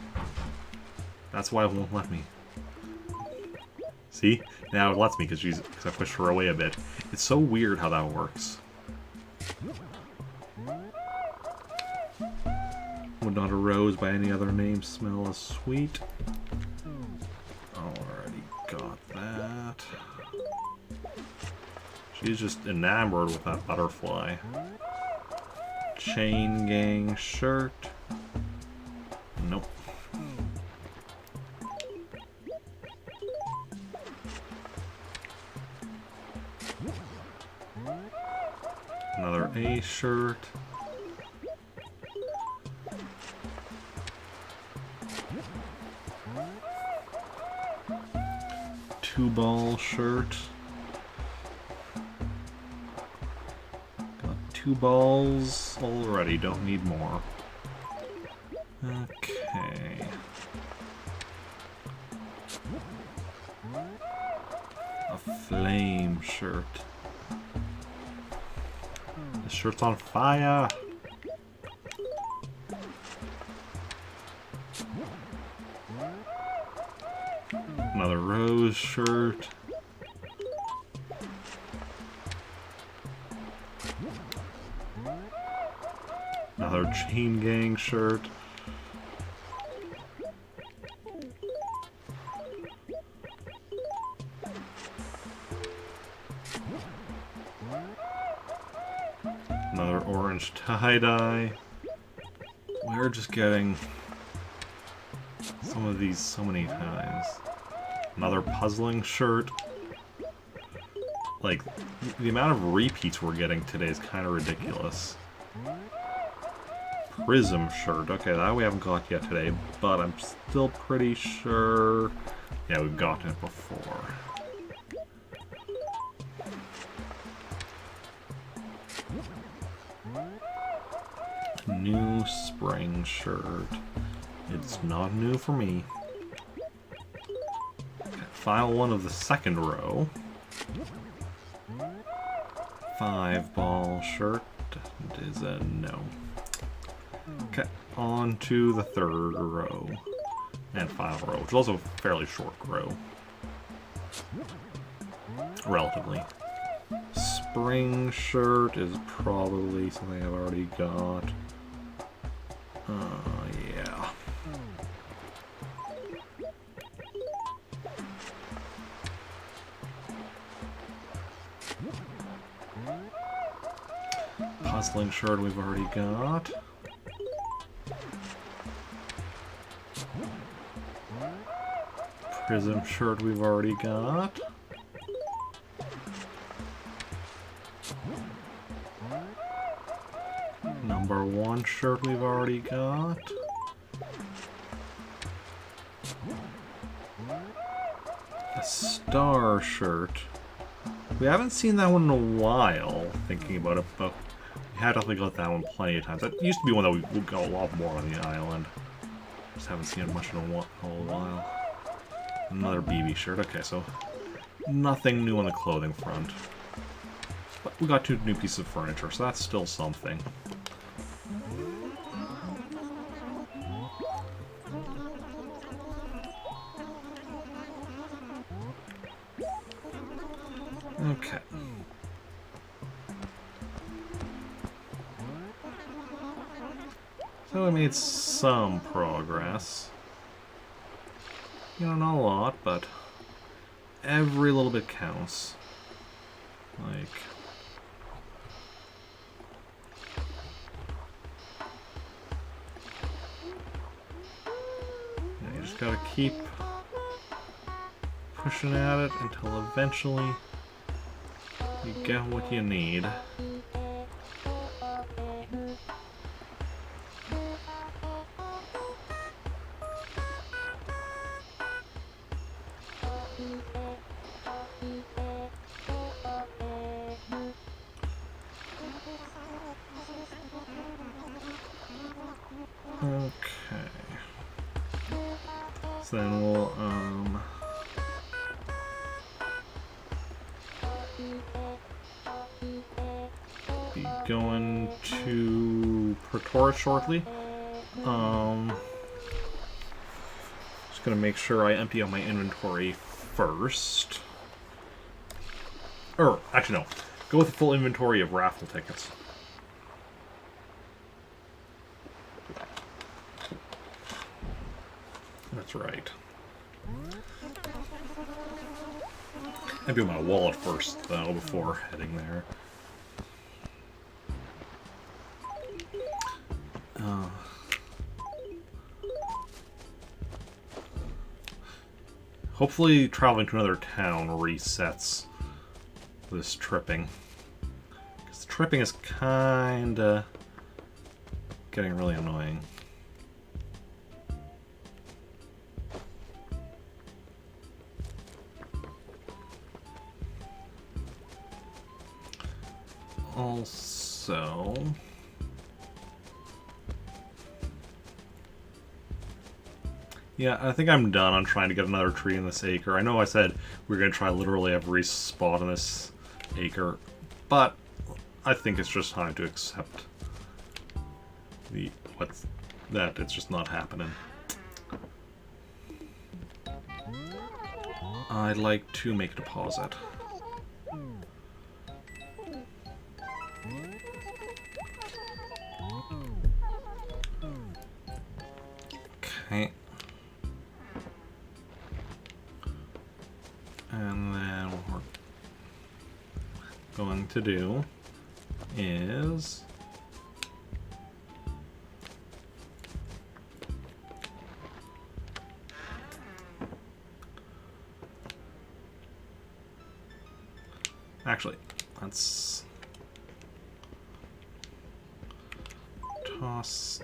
That's why it won't let me. See? Now it lets me because I pushed her away a bit. It's so weird how that works. Would not a rose by any other name smell as sweet? Already got that. She's just enamored with that butterfly. Chain gang shirt. Nope. Another A shirt. Two-ball shirt. Got 2 balls already, don't need more. Okay. A flame shirt. The shirt's on fire! Another rose shirt. Another chain gang shirt. Another orange tie-dye. We're just getting some of these so many times. Another puzzling shirt. Like, the amount of repeats we're getting today is kind of ridiculous. Prism shirt. Okay, that we haven't got yet today, but I'm still pretty sure... Yeah, we've gotten it before. New spring shirt. It's not new for me. Okay, final one of the second row. 5-ball shirt is a no. Okay, on to the third row. And final row, which is also a fairly short row. Relatively. Spring shirt is probably something I've already got. Yeah. Puzzling shirt we've already got. Prism shirt we've already got. Number 1 shirt we've already got. A star shirt. We haven't seen that one in a while, thinking about it, but we had definitely got that one plenty of times. That used to be one that we got a lot more on the island. Just haven't seen it much in a while. Another BB shirt. Okay, so nothing new on the clothing front. But we got 2 new pieces of furniture, so that's still something. Okay. So we made some progress. You know, not a lot, but every little bit counts. Like... you just gotta keep pushing at it until eventually you get what you need. Okay. So then we'll, be going to Pertora shortly. Just gonna make sure I empty out my inventory first. Or, actually no. Go with a full inventory of raffle tickets. That's right. Empty out my wallet first, though, before heading there. Hopefully traveling to another town resets this tripping. Because the tripping is kinda getting really annoying. Also... yeah, I think I'm done on trying to get another tree in this acre. I know I said we were going to try literally every spot in this acre, but I think it's just time to accept that it's just not happening. I'd like to make a deposit. Okay. And then what we're going to do is actually, let's toss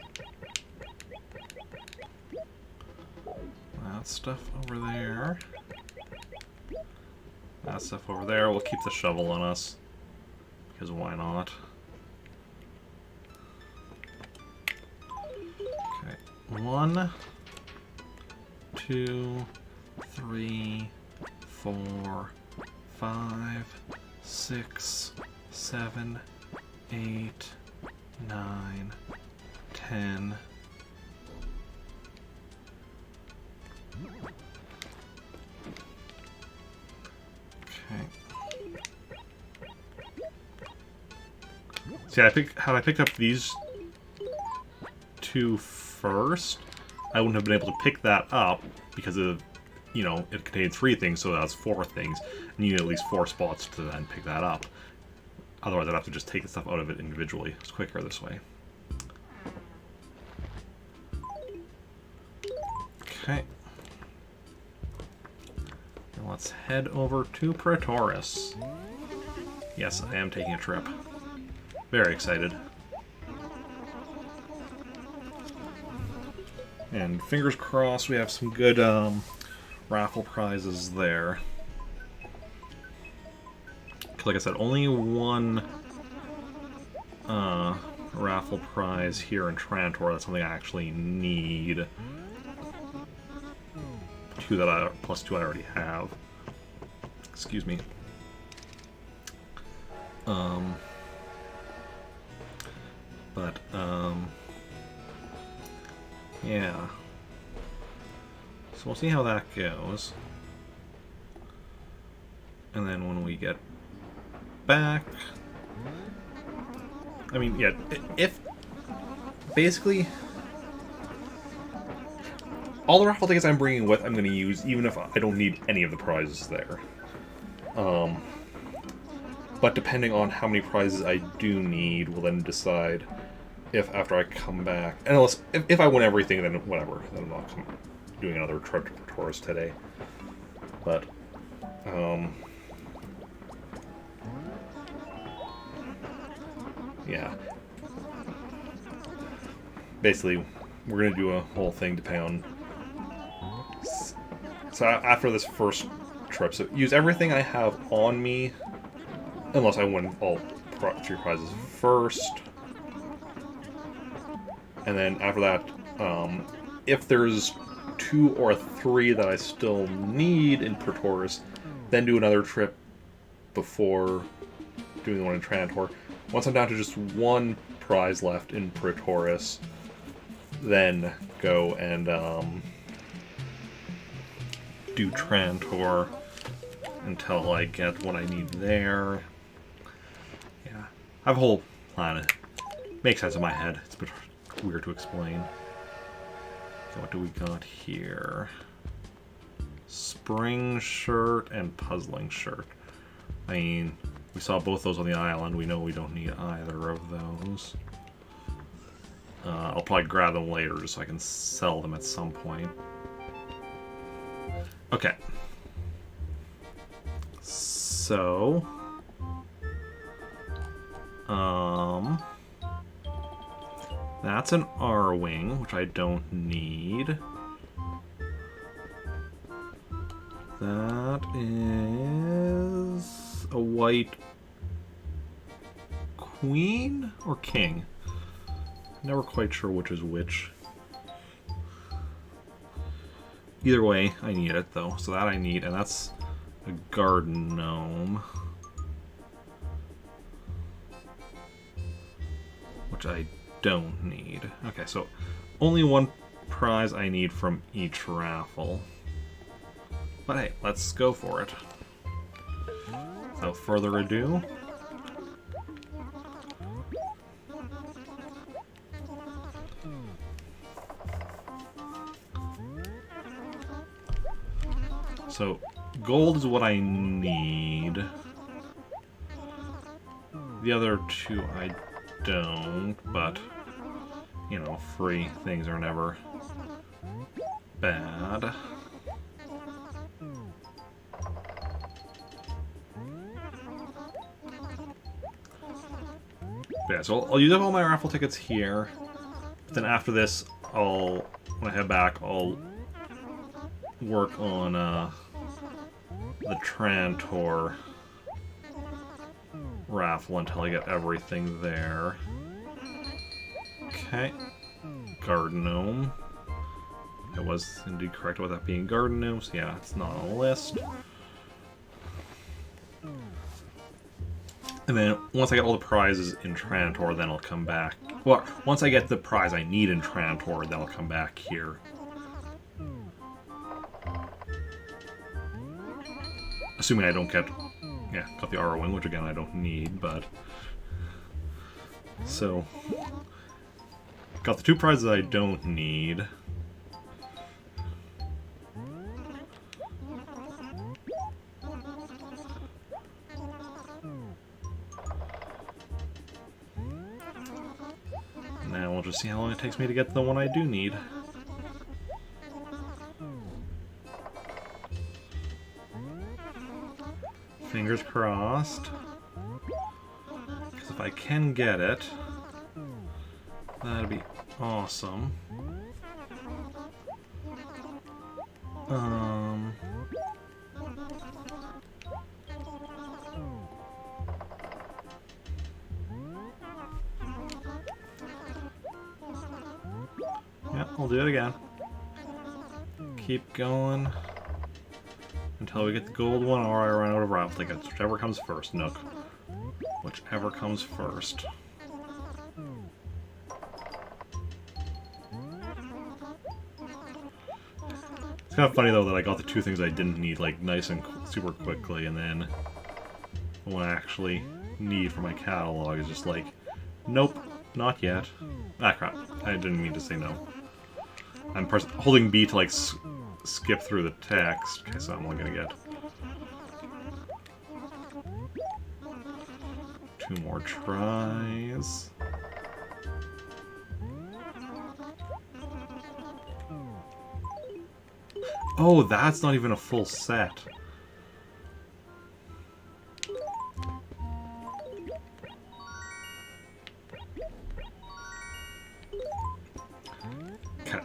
that stuff over there. That stuff over there. We'll keep the shovel on us, because why not? Okay, 1, 2, 3, 4, 5, 6, 7, 8, 9, 10. Okay. See, had I picked up these two first, I wouldn't have been able to pick that up because of, you know, it contained 3 things, so that's 4 things. And you need at least 4 spots to then pick that up. Otherwise, I'd have to just take the stuff out of it individually. It's quicker this way. Okay. Now let's head over to Praetoris. Yes, I am taking a trip. Very excited. And fingers crossed we have some good raffle prizes there. Like I said, only one raffle prize here in Trantor. That's something I actually need. 2 that plus 2 I already have. Excuse me. Yeah. So we'll see how that goes. And then when we get back... I mean, yeah, if... Basically... all the raffle tickets I'm bringing with, I'm going to use, even if I don't need any of the prizes there. But depending on how many prizes I do need, will then decide if after I come back... And unless, if I win everything, then whatever. Then I'm not doing another trip to Praetoris today. But, yeah. Basically, we're going to do a whole thing depending on... So after this first trip, so use everything I have on me, unless I win all 3 prizes first. And then after that, if there's 2 or 3 that I still need in Praetoris, then do another trip before doing the one in Trantor. Once I'm down to just 1 prize left in Praetoris, then go and do Trantor until I get what I need there. Yeah, I have a whole plan. It makes sense in my head. It's a bit weird to explain. So what do we got here? Spring shirt and puzzling shirt. I mean, we saw both those on the island. We know we don't need either of those. I'll probably grab them later just so I can sell them at some point. Okay. So... that's an R-wing, which I don't need. That is... a white... queen? Or king? Never quite sure which is which. Either way, I need it, though. So that I need, and that's a garden gnome. Which I don't need. Okay, so only 1 prize I need from each raffle. But hey, let's go for it. Without further ado... So, gold is what I need. The other 2 I don't, but, you know, free things are never bad. Yeah, so I'll use up all my raffle tickets here. Then after this, when I head back, I'll work on, the Trantor raffle until I get everything there. Okay. Garden gnome. I was indeed correct about that being garden gnome, so yeah, it's not on the list. And then once I get all the prizes in Trantor, then I'll come back. Well, once I get the prize I need in Trantor, then I'll come back here. Assuming I don't get... Yeah, got the Arrowing, which again I don't need, but... So... Got the 2 prizes I don't need. Now we'll just see how long it takes me to get the one I do need. Fingers crossed. Because if I can get it, that'd be awesome. Yeah, we'll do it again. Keep going until we get the gold one, or I run out of raffle tickets. Whichever comes first, Nook. Whichever comes first. It's kind of funny though that I got the 2 things I didn't need like nice and super quickly, and then the one I actually need for my catalog is just like, nope, not yet. Ah crap, I didn't mean to say no. I'm holding B to like skip through the text. Okay, so I'm only gonna get 2 more tries. Oh, that's not even a full set. Okay.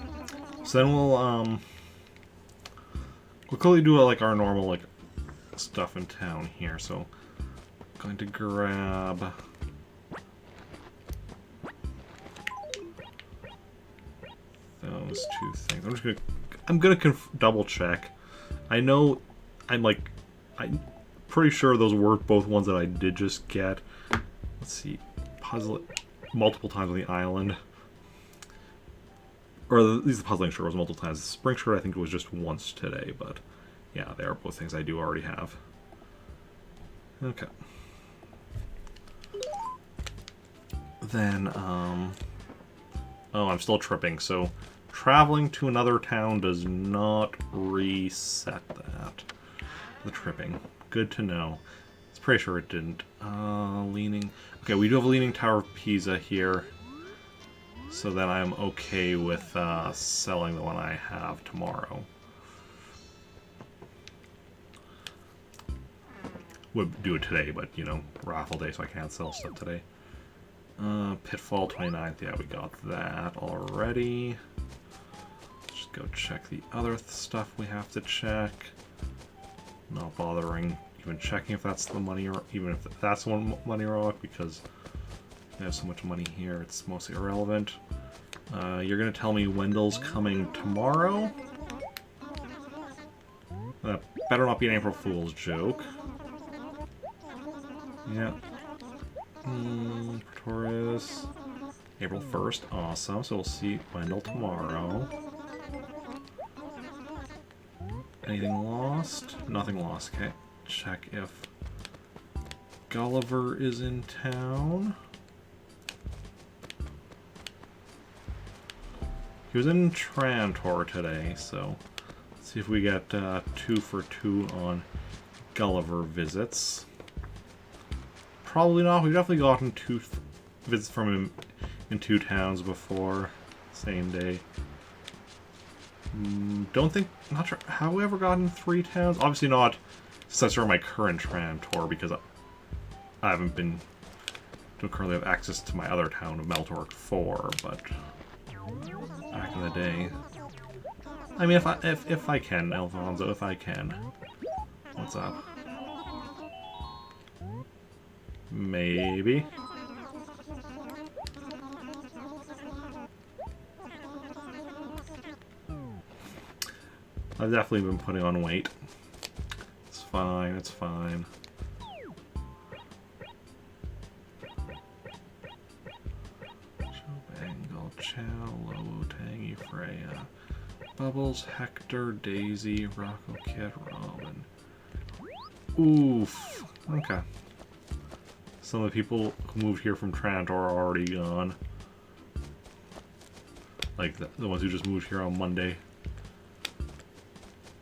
So then we'll quickly do like our normal like stuff in town here. So I'm going to grab those 2 things. I'm gonna double check. I know I'm pretty sure those were both ones that I did just get. Let's see, puzzle it multiple times on the island. Or at least the puzzling shirt was multiple times. The spring shirt I think it was just once today, but yeah, they are both things I do already have. Okay. Then, oh, I'm still tripping, so traveling to another town does not reset that. The tripping. Good to know. It's pretty sure it didn't. Leaning... Okay, we do have a Leaning Tower of Pisa here. So then I'm okay with selling the one I have tomorrow. Would do it today, but, you know, raffle day, so I can't sell stuff today. Pitfall 29th, yeah, we got that already. Just go check the other stuff we have to check. Not bothering even checking if that's the money, or even if that's one money rock, because I have so much money here, it's mostly irrelevant. You're gonna tell me Wendell's coming tomorrow? That better not be an April Fool's joke. Yeah. Pretorius. April 1st, awesome. So we'll see Wendell tomorrow. Anything lost? Nothing lost. Okay. Check if Gulliver is in town. He was in Trantor today, so let's see if we get 2 for 2 on Gulliver visits. Probably not. We've definitely gotten 2 visits from him in 2 towns before. Same day. Don't think... Not sure. Have we ever gotten 3 towns? Obviously not since I started my current Trantor, because I haven't been... Don't currently have access to my other town of Meltork 4, but... Back in the day. I mean, if I can, Alfonso, if I can. What's up? Maybe. I've definitely been putting on weight. It's fine, it's fine. Cello, Tangy, Freya, Bubbles, Hector, Daisy, Rocco Kid, Robin. Oof. Okay. Some of the people who moved here from Trantor are already gone. Like the ones who just moved here on Monday.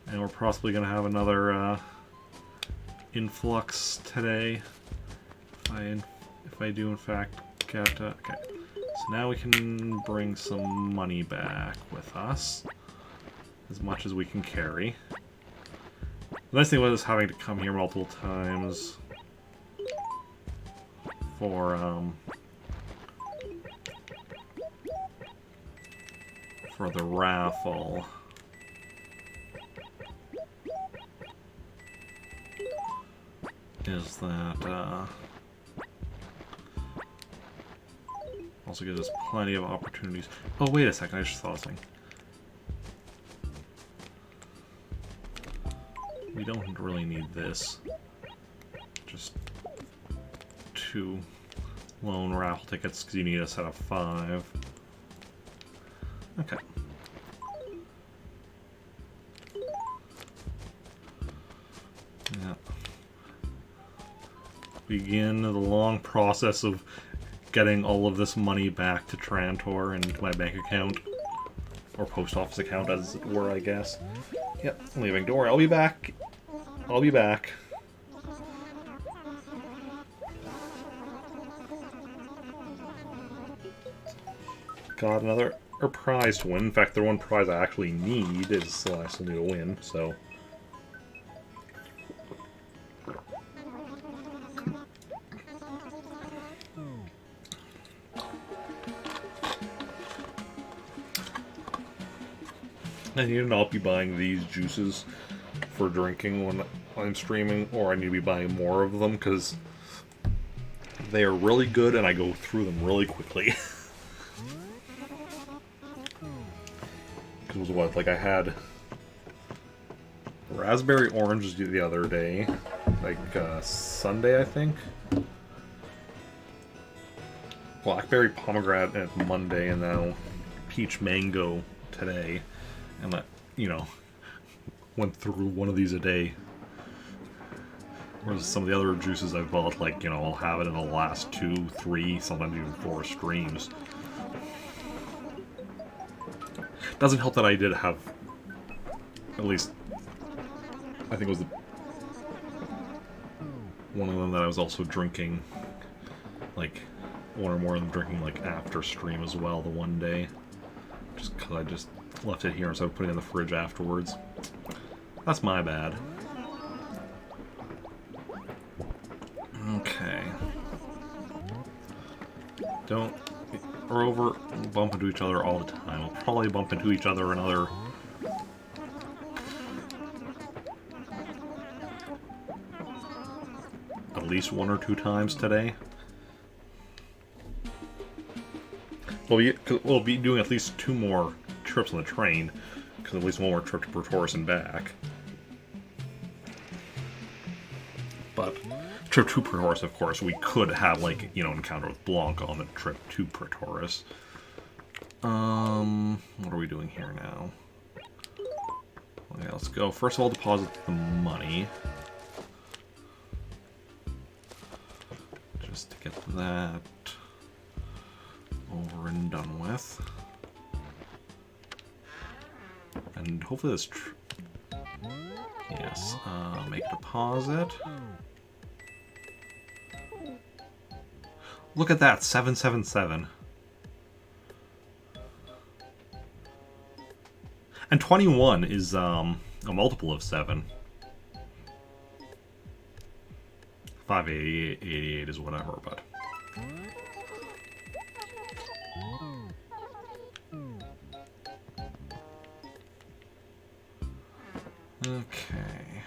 And we're possibly going to have another influx today. If I do in fact get... okay. So now we can bring some money back with us. As much as we can carry. The nice thing was having to come here multiple times for the raffle. Is that also gives us plenty of opportunities. Oh, wait a second, I just thought of something. We don't really need this. Just 2 lone raffle tickets because you need a set of 5. Okay. Yeah. Begin the long process of getting all of this money back to Trantor and my bank account. Or post office account, as it were, I guess. Yep, I'm leaving. Don't worry, I'll be back. I'll be back. Got another prize to win. In fact, the one prize I actually need is I still need to win, so... I need to not be buying these juices for drinking when I'm streaming, or I need to be buying more of them, because they are really good and I go through them really quickly. Because what, like I had raspberry orange the other day, like Sunday I think, blackberry pomegranate Monday, and now peach mango today. And that, you know, went through one of these a day. Whereas some of the other juices I've bought, like, you know, I'll have it in the last 2, 3, sometimes even 4 streams. Doesn't help that I did have, at least, I think it was one of them that I was also drinking, like, one or more of them drinking, like, after stream as well the one day. Just because I just left it here instead of putting it in the fridge afterwards. That's my bad. Okay. Don't... We're over bump into each other all the time. We'll probably bump into each other another... at least 1 or 2 times today. We'll be doing at least 2 more trips on the train, because at least 1 more trip to Praetorius and back. But trip to Praetorius, of course, we could have, like, you know, encounter with Blanca on the trip to Praetorius. What are we doing here now? Okay, let's go. First of all, deposit the money. Just to get that over and done with. And hopefully this... yes, make a deposit. Look at that, 777. And 21 is a multiple of 7. 588, 88 is whatever, but... okay.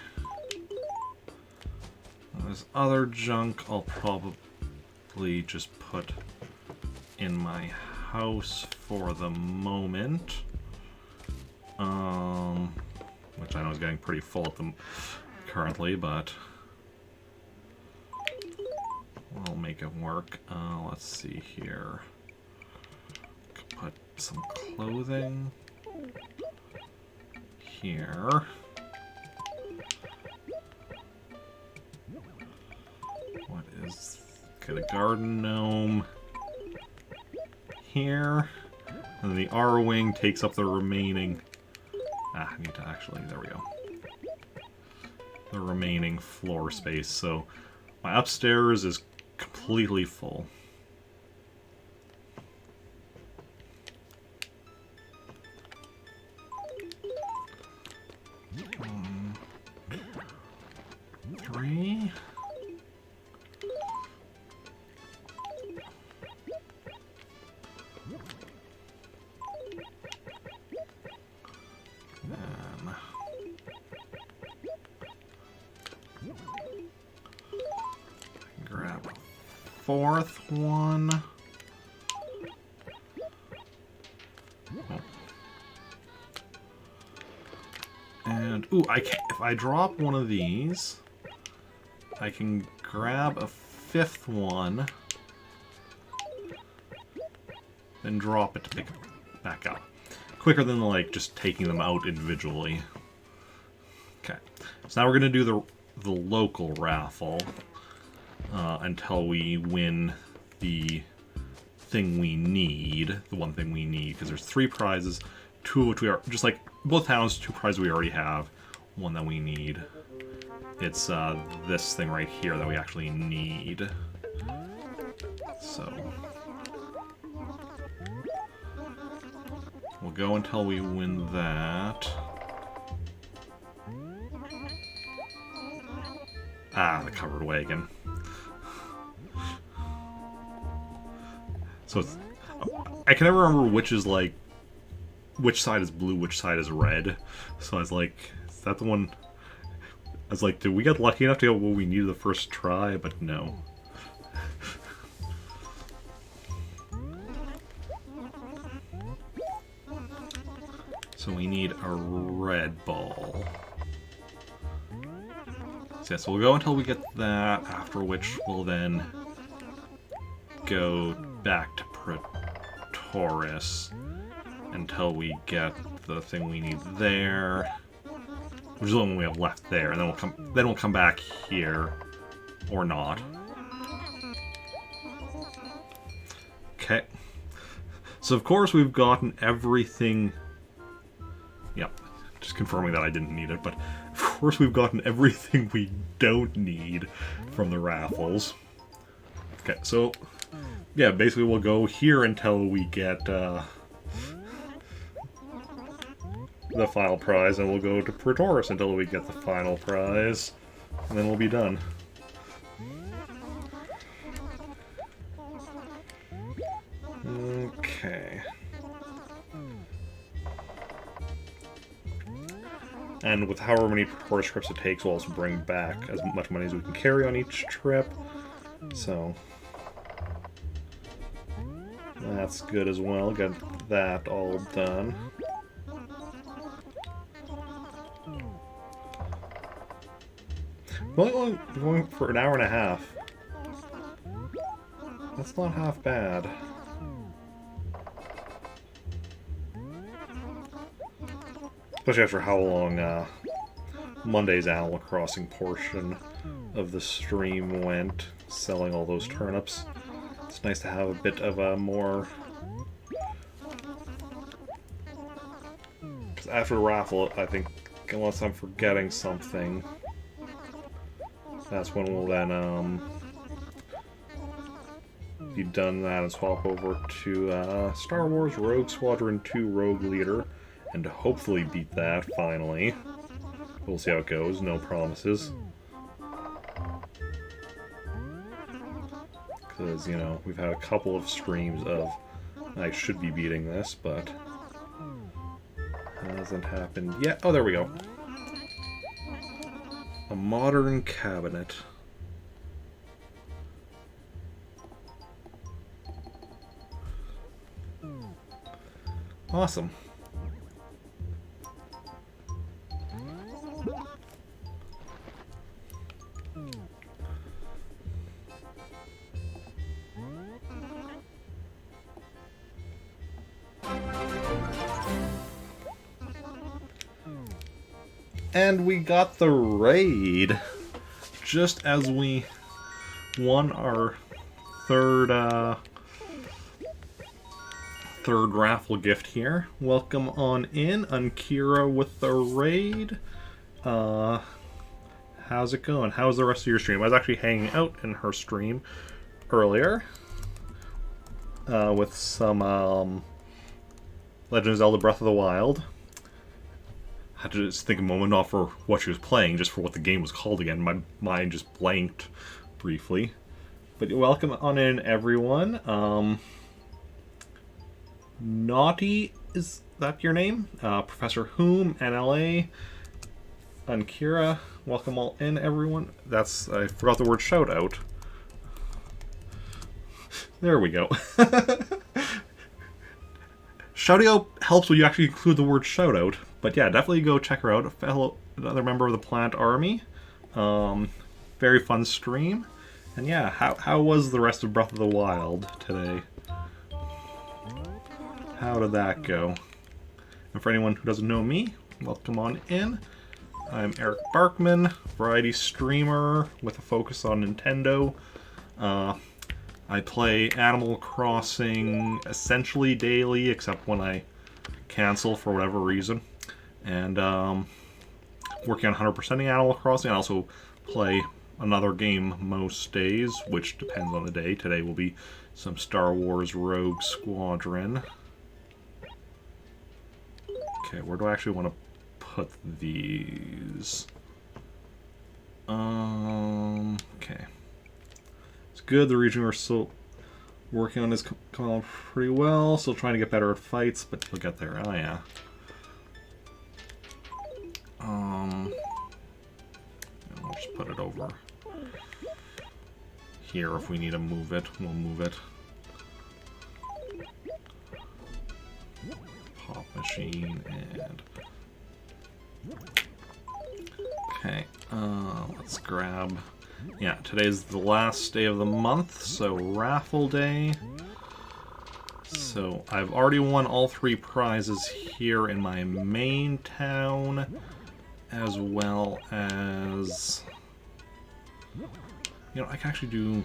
This other junk I'll probably just put in my house for the moment. Which I know is getting pretty full at the currently, but we'll make it work. Let's see here. put some clothing here. What is... Okay, the garden gnome here. And then the R-wing takes up the remaining... I need to actually... There we go. The remaining floor space. So my upstairs is completely full. Three. Grab a fourth one. And, ooh, I can, if I drop one of these, I can grab a fifth one, then drop it to pick it back up. Quicker than, like, just taking them out individually. Okay, so now we're going to do the local raffle until we win the thing we need, the one thing we need, because there's 3 prizes, 2 of which we are, just like both towns, 2 prizes we already have, 1 that we need. It's this thing right here that we actually need. So we'll go until we win that. Ah, the covered wagon. So it's, I can never remember which is like, which side is blue, which side is red. So I was like, is that the one? I was like, did we get lucky enough to get what we needed the first try? But no. So we need a red ball. So yes, we'll go until we get that, after which we'll then go back to Praetoris until we get the thing we need there, which is the one we have left there, and then we'll come back here, or not. Okay. So of course we've gotten everything. Yep, just confirming that I didn't need it, but of course we've gotten everything we don't need from the raffles. Okay, so yeah, basically we'll go here until we get the final prize, and we'll go to Praetoris until we get the final prize, and then we'll be done. Okay. And with however many Praetoris trips it takes, we'll also bring back as much money as we can carry on each trip. So that's good as well. Got that all done. We're only going for an hour and a half. That's not half bad. Especially after how long Monday's Animal Crossing portion of the stream went, selling all those turnips. It's nice to have a bit of a more... Because after the raffle, I think, unless I'm forgetting something, that's when we'll then be done that and swap over to Star Wars Rogue Squadron 2 Rogue Leader, and to hopefully beat that finally. We'll see how it goes, no promises. Because, you know, we've had a couple of streams of I should be beating this, but hasn't happened yet. Oh, there we go. A modern cabinet. Awesome. And we got the raid. Just as we won our third raffle gift here. Welcome on in, Ankira with the raid. How's it going? How's the rest of your stream? I was actually hanging out in her stream earlier with some Legend of Zelda Breath of the Wild. I had to just think a moment, not for what she was playing, just for what the game was called again. My mind just blanked briefly. But welcome on in, everyone. Naughty, is that your name? Professor Whom, NLA, Ankira, welcome all in, everyone. I forgot the word shout out. There we go. Shouting out helps when you actually include the word shout out. But yeah, definitely go check her out. Another member of the Plant Army. Very fun stream. And yeah, how was the rest of Breath of the Wild today? How did that go? And for anyone who doesn't know me, welcome on in. I'm Eric Barkman, variety streamer with a focus on Nintendo. I play Animal Crossing essentially daily, except when I cancel for whatever reason. And working on 100%ing Animal Crossing. I also play another game most days, which depends on the day. Today will be some Star Wars Rogue Squadron. Okay, where do I actually want to put these? Okay. It's good, the region we're still working on is coming along pretty well. Still trying to get better at fights, but you'll get there. Oh yeah. I'll just put it over here. If we need to move it, we'll move it. Pop machine and... Okay, let's grab... Yeah, today's the last day of the month, so raffle day. So I've already won all 3 prizes here in my main town, as well as... You know, I can actually do...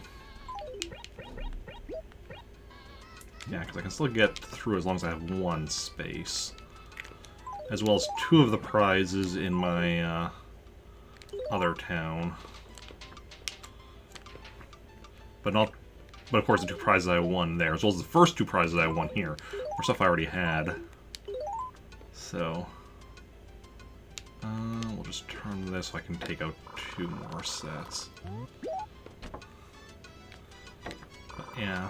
Yeah, because I can still get through as long as I have 1 space. As well as 2 of the prizes in my other town. But of course the 2 prizes I won there, as well as the first 2 prizes I won here, were stuff I already had. So... we'll just turn this so I can take out 2 more sets. But yeah.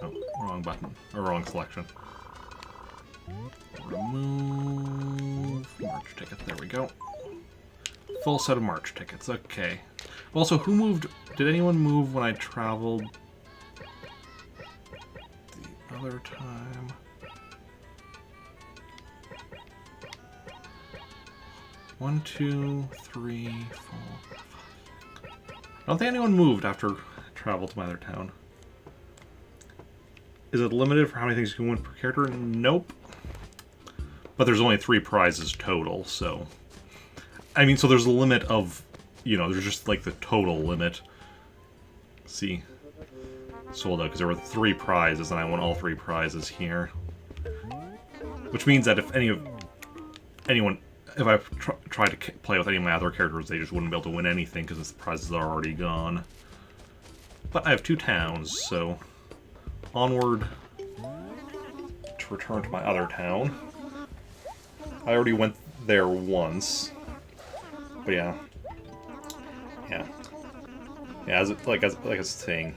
Oh, wrong button. Or wrong selection. Remove March ticket. There we go. Full set of March tickets. Okay. Also, who moved... Did anyone move when I traveled the other time? One, two, three, 4, 5. I don't think anyone moved after I traveled to my other town. Is it limited for how many things you can win per character? Nope. But there's only 3 prizes total, so... I mean, so there's a limit of... You know, there's just, like, the total limit. See? Sold out, because there were 3 prizes, and I won all 3 prizes here. Which means that if anyone... If I tried to play with any of my other characters, they just wouldn't be able to win anything, because the prizes are already gone. But I have 2 towns, so... Onward to return to my other town. I already went there once. But yeah. Yeah. Yeah, like I was saying.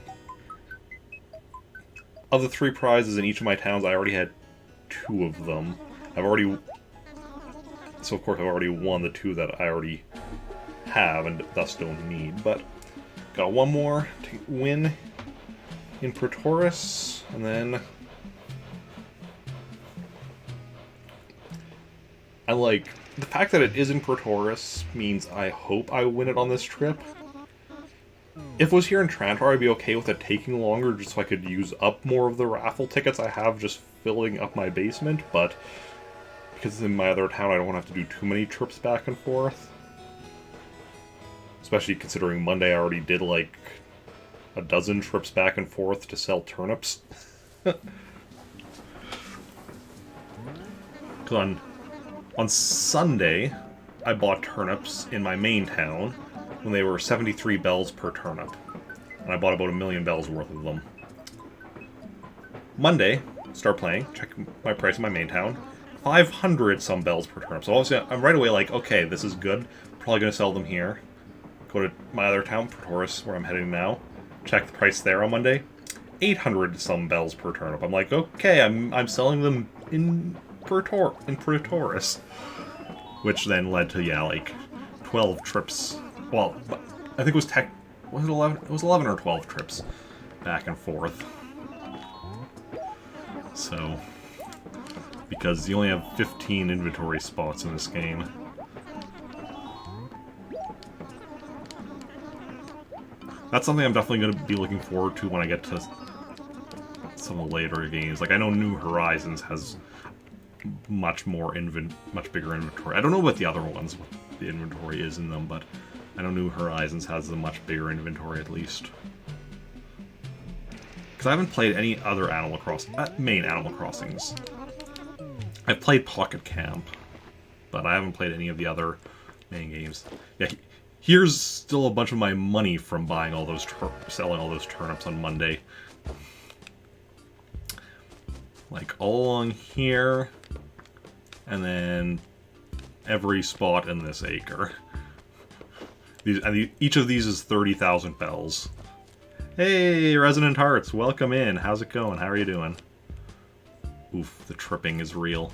Of the 3 prizes in each of my towns, I already had 2 of them. So of course I've already won the 2 that I already have and thus don't need. But got 1 more to win in Pretoris, and then I like the fact that it is in Pretoris means I hope I win it on this trip. If it was here in Trantor, I'd be okay with it taking longer just so I could use up more of the raffle tickets I have just filling up my basement, but because in my other town I don't want to have to do too many trips back and forth. Especially considering Monday I already did like a dozen trips back and forth to sell turnips. Because on Sunday, I bought turnips in my main town when they were 73 bells per turnip. And I bought about 1,000,000 bells worth of them. Monday, start playing, check my price in my main town, 500 some bells per turnip. So obviously I'm right away like, okay, this is good. Probably going to sell them here. Go to my other town, Praetoris, where I'm heading now. Check the price there on Monday. 800 some bells per turnip. I'm like, okay, I'm selling them in Praetoris. Which then led to, yeah, like 12 trips. Well, I think it was was it 11? It was 11 or 12 trips back and forth. So, because you only have 15 inventory spots in this game. That's something I'm definitely going to be looking forward to when I get to some of the later games. Like, I know New Horizons has much bigger inventory. I don't know what the other ones, what the inventory is in them, but I know New Horizons has a much bigger inventory at least. Because I haven't played any other main Animal Crossings. I've played Pocket Camp, but I haven't played any of the other main games. Yeah, here's still a bunch of my money from buying all those selling all those turnips on Monday. Like all along here, and then every spot in this acre. Each of these is 30,000 bells. Hey, Resonant Hearts, welcome in. How's it going? How are you doing? Oof, the tripping is real.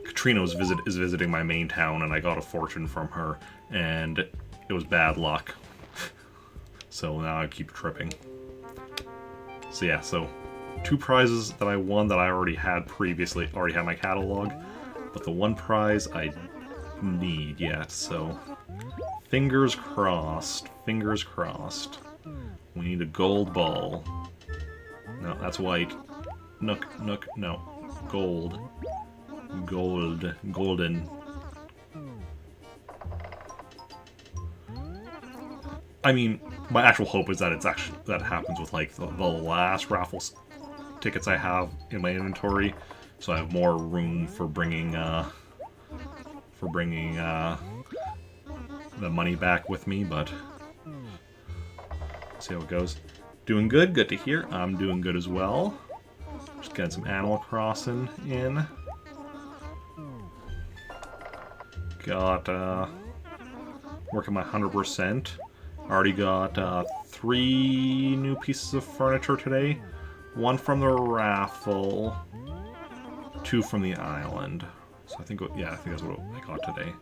Katrina is visiting my main town, and I got a fortune from her, and it was bad luck. So now I keep tripping. So yeah, so 2 prizes that I won that I already had in my catalog, but the 1 prize I need yet, so fingers crossed, fingers crossed. We need a gold ball. No, that's white. Nook, no. Gold. Golden. I mean, my actual hope is that that happens with like the last raffles tickets I have in my inventory, so I have more room for bringing the money back with me. But see how it goes. Doing good. Good to hear. I'm doing good as well. Just getting some Animal Crossing in. Got working my 100%. Already got 3 new pieces of furniture today. 1 from the raffle, 2 from the island. So I think that's what I got today.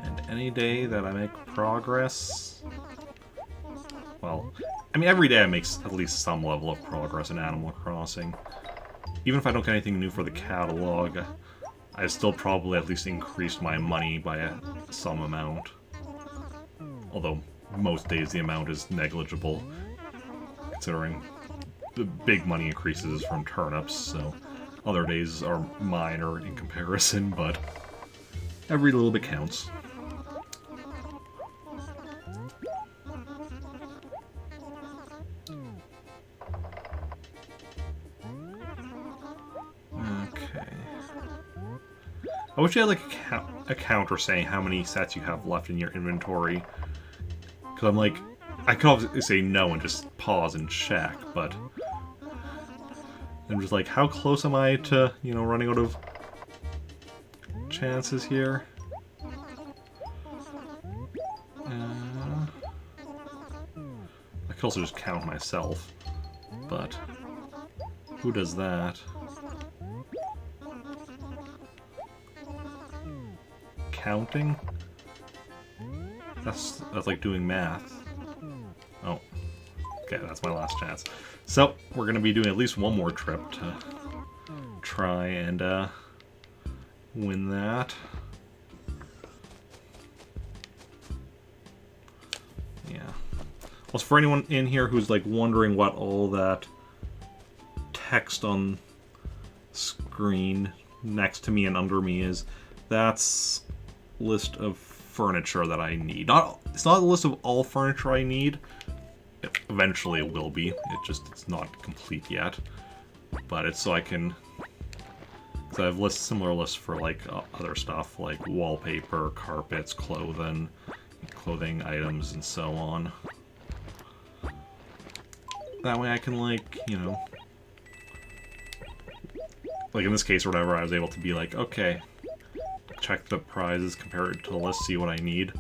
And any day that I make progress, well, I mean every day I make at least some level of progress in Animal Crossing. Even if I don't get anything new for the catalog, I still probably at least increased my money by some amount. Although most days the amount is negligible, considering the big money increases from turnips, so other days are minor in comparison, but every little bit counts. Okay. I wish you had like a counter saying how many sets you have left in your inventory. Because I'm like, I could obviously say no and just pause and check, but I'm just like, how close am I to, running out of chances here? I could also just count myself, but who does that? Counting? That's like doing math. Oh. Okay, that's my last chance. So, we're going to be doing at least one more trip to try and win that. Yeah. Well, for anyone in here who's like wondering what all that text on screen next to me and under me is, that's list of furniture that I need. It's not a list of all furniture I need. Eventually it will be. It's not complete yet. But it's so I can... Because I have similar lists for like other stuff, like wallpaper, carpets, clothing items, and so on. That way I can, like, you know... Like in this case or whatever, I was able to be like, okay, check the prizes, compare it to the list, see what I need.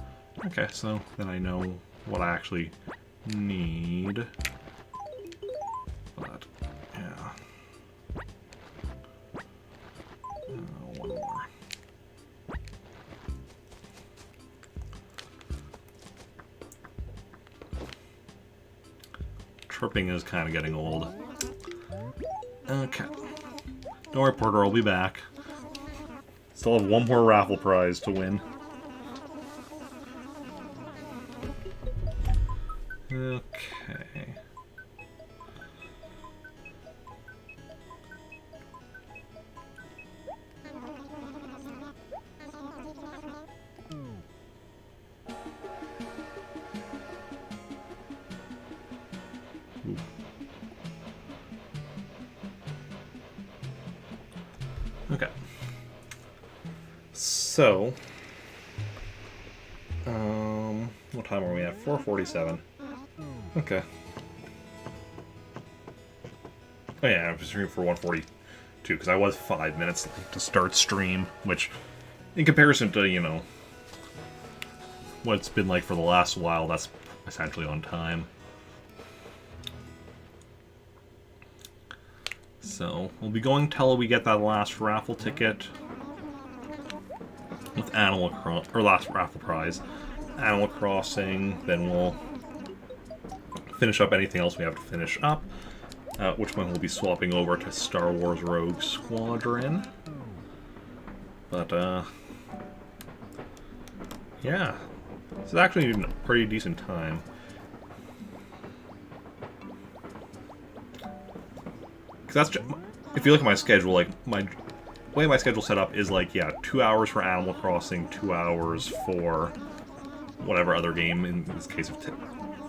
Okay, so then I know what I actually need. But, yeah. One more. Tripping is kind of getting old. Okay. Don't worry, Porter, I'll be back. Still have one more raffle prize to win. Okay. Okay. So, what time are we at? 4:47. Okay. Oh yeah, I was streaming for 1:42 because I was 5 minutes late to start stream, which, in comparison to, you know, what it's been like for the last while, that's essentially on time. So, we'll be going till we get that last raffle ticket with Animal Crossing, or last raffle prize, Animal Crossing, then we'll finish up anything else we have to finish up, which one we'll be swapping over to Star Wars Rogue Squadron. But, yeah, this is actually a pretty decent time. Because that's, if you look at my schedule, like, my way my schedule's set up is like, yeah, 2 hours for Animal Crossing, 2 hours for whatever other game. In this case of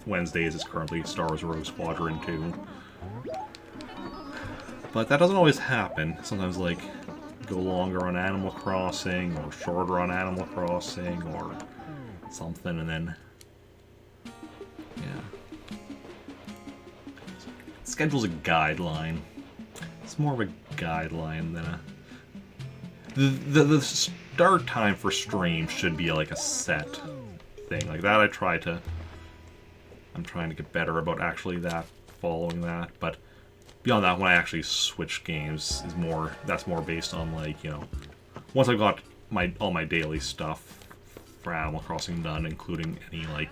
Wednesdays is currently Star Wars Rogue Squadron 2. But that doesn't always happen. Sometimes, like, go longer on Animal Crossing, or shorter on Animal Crossing, or something, and then, yeah. Schedule's a guideline. It's more of a guideline than a... The start time for stream should be like a set thing. Like that I'm trying to get better about actually following that, but beyond that, when I actually switch games that's more based on, like, you know, once I've got all my daily stuff for Animal Crossing done, including any, like,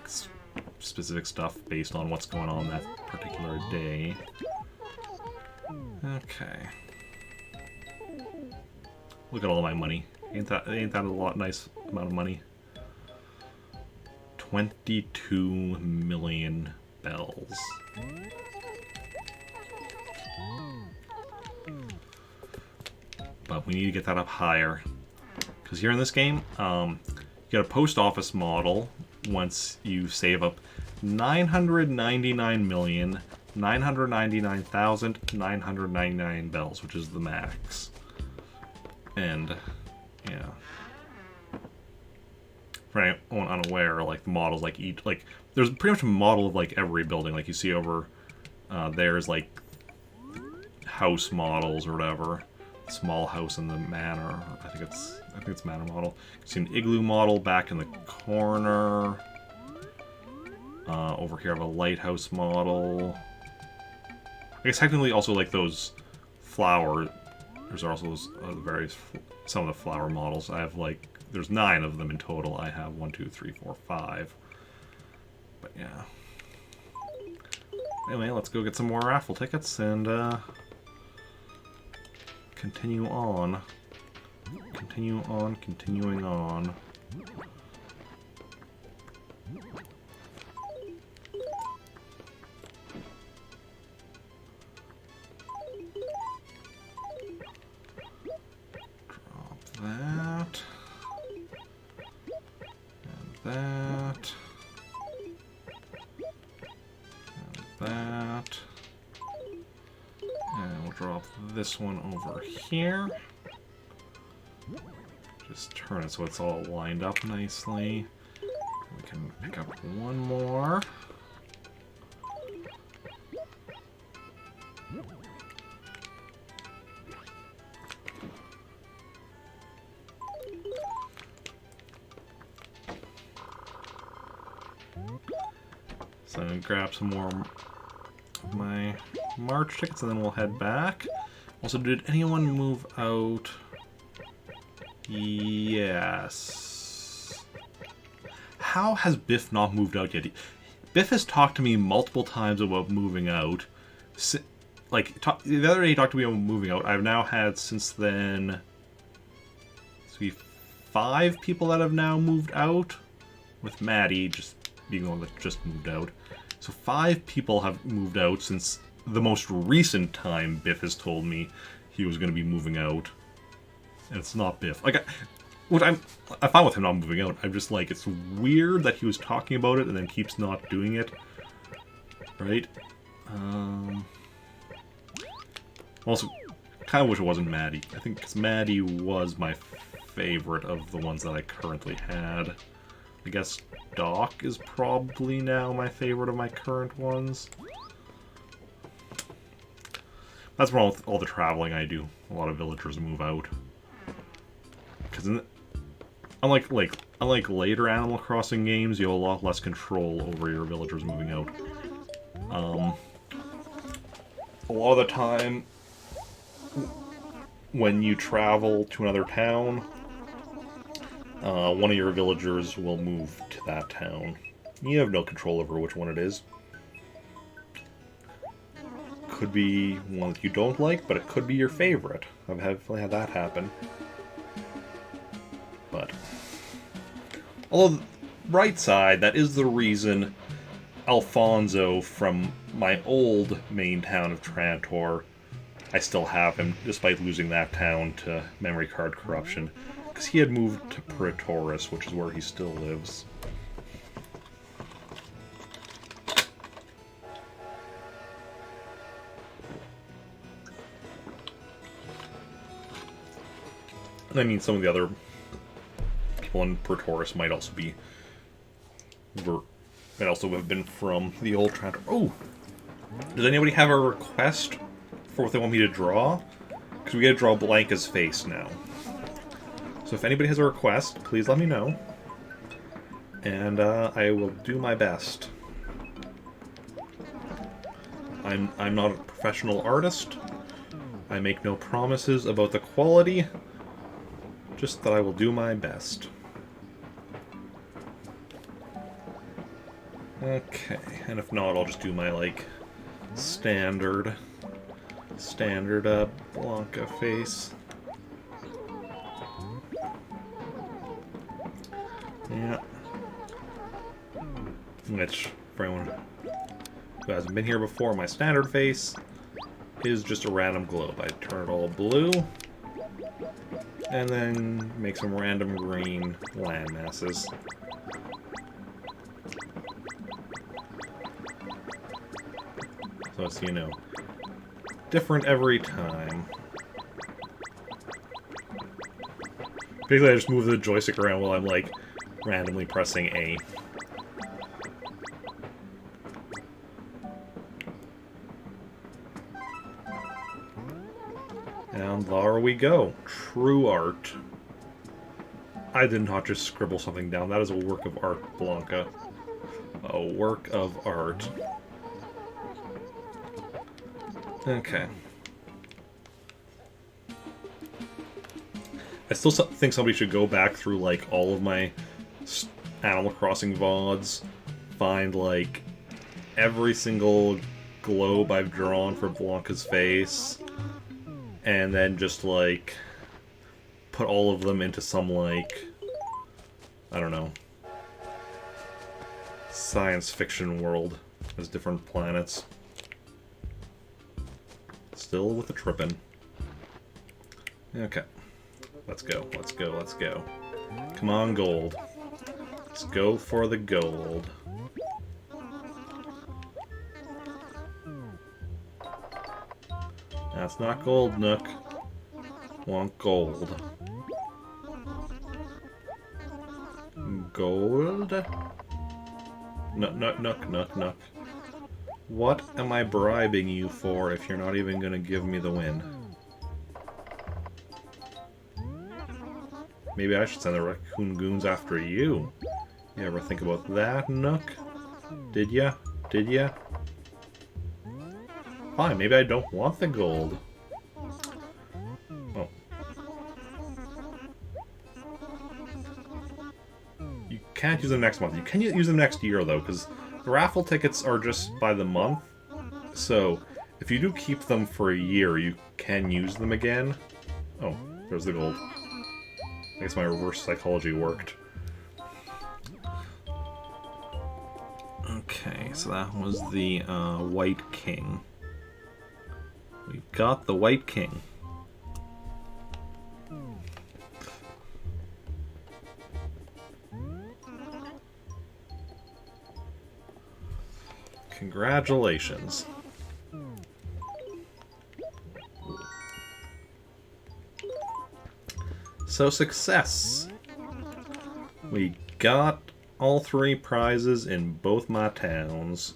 specific stuff based on what's going on that particular day. Okay. Look at all my money. Ain't that a nice amount of money? 22 million bells. But we need to get that up higher. Because here in this game, you get a post office model once you save up 999,999,999 bells, which is the max. And, yeah. For anyone unaware, like, the models, like, there's pretty much a model of, like, every building. Like, you see over there's, like, house models or whatever. Small house in the manor. I think it's manor model. You see an igloo model back in the corner. Over here I have a lighthouse model. I guess technically also, like, those flower... There's also those some of the flower models. I have, like, there's 9 of them in total. I have 1, 2, 3, 4, 5. But yeah. Anyway, let's go get some more raffle tickets and continue on. Continuing on. drop this one over here. Just turn it so it's all lined up nicely. We can pick up one more. So I'm gonna grab some more of my March tickets and then we'll head back. Also, did anyone move out? Yes. How has Biff not moved out yet? Biff has talked to me multiple times about moving out. The other day he talked to me about moving out. I've now had since then... So 5 people that have now moved out. With Maddie just being the one that just moved out. So 5 people have moved out since the most recent time Biff has told me he was going to be moving out. And it's not Biff. Like, I'm fine with him not moving out. I'm just like, it's weird that he was talking about it and then keeps not doing it. Right? Also, kind of wish it wasn't Maddie. I think because Maddie was my favorite of the ones that I currently had. I guess Doc is probably now my favorite of my current ones. That's wrong with all the traveling I do. A lot of villagers move out. Because unlike later Animal Crossing games, you have a lot less control over your villagers moving out. A lot of the time, when you travel to another town, one of your villagers will move to that town. You have no control over which one it is. Could be one that you don't like, but it could be your favorite. I've definitely had that happen. But, although, right side, that is the reason Alfonso from my old main town of Trantor, I still have him, despite losing that town to memory card corruption. Because he had moved to Praetoris, which is where he still lives. And I mean, some of the other people in Praetoris might also have been from the old Trantor. Oh! Does anybody have a request for what they want me to draw? Because we gotta draw Blanca's face now. So if anybody has a request, please let me know. And I will do my best. I'm not a professional artist. I make no promises about the quality. Just that I will do my best. Okay, and if not, I'll just do my, like, standard Blanca face. Yeah. Which, for anyone who hasn't been here before, my standard face is just a random globe. I turn it all blue, and then make some random green land masses. So it's, you know, different every time. Basically, I just move the joystick around while I'm, like, randomly pressing A. And there we go. True art. I did not just scribble something down. That is a work of art, Blanca. A work of art. Okay. I still think somebody should go back through, like, all of my Animal Crossing VODs, find, like, every single globe I've drawn for Blanca's face, and then just, like, put all of them into some, like, I don't know, science fiction world as different planets. Still with the trippin'. Okay. Let's go, let's go, let's go. Come on, gold. Let's go for the gold. That's not gold, Nook. Want gold. Gold? Nook. What am I bribing you for if you're not even gonna give me the win? Maybe I should send the Raccoon Goons after you. You ever think about that, Nook? Did ya? Did ya? Fine, maybe I don't want the gold. Oh. You can't use them next month. You can use them next year, though, because the raffle tickets are just by the month. So, if you do keep them for a year, you can use them again. Oh, there's the gold. I guess my reverse psychology worked. Okay, so that was the White King. We've got the White King. Congratulations. So, success! We got all 3 prizes in both my towns.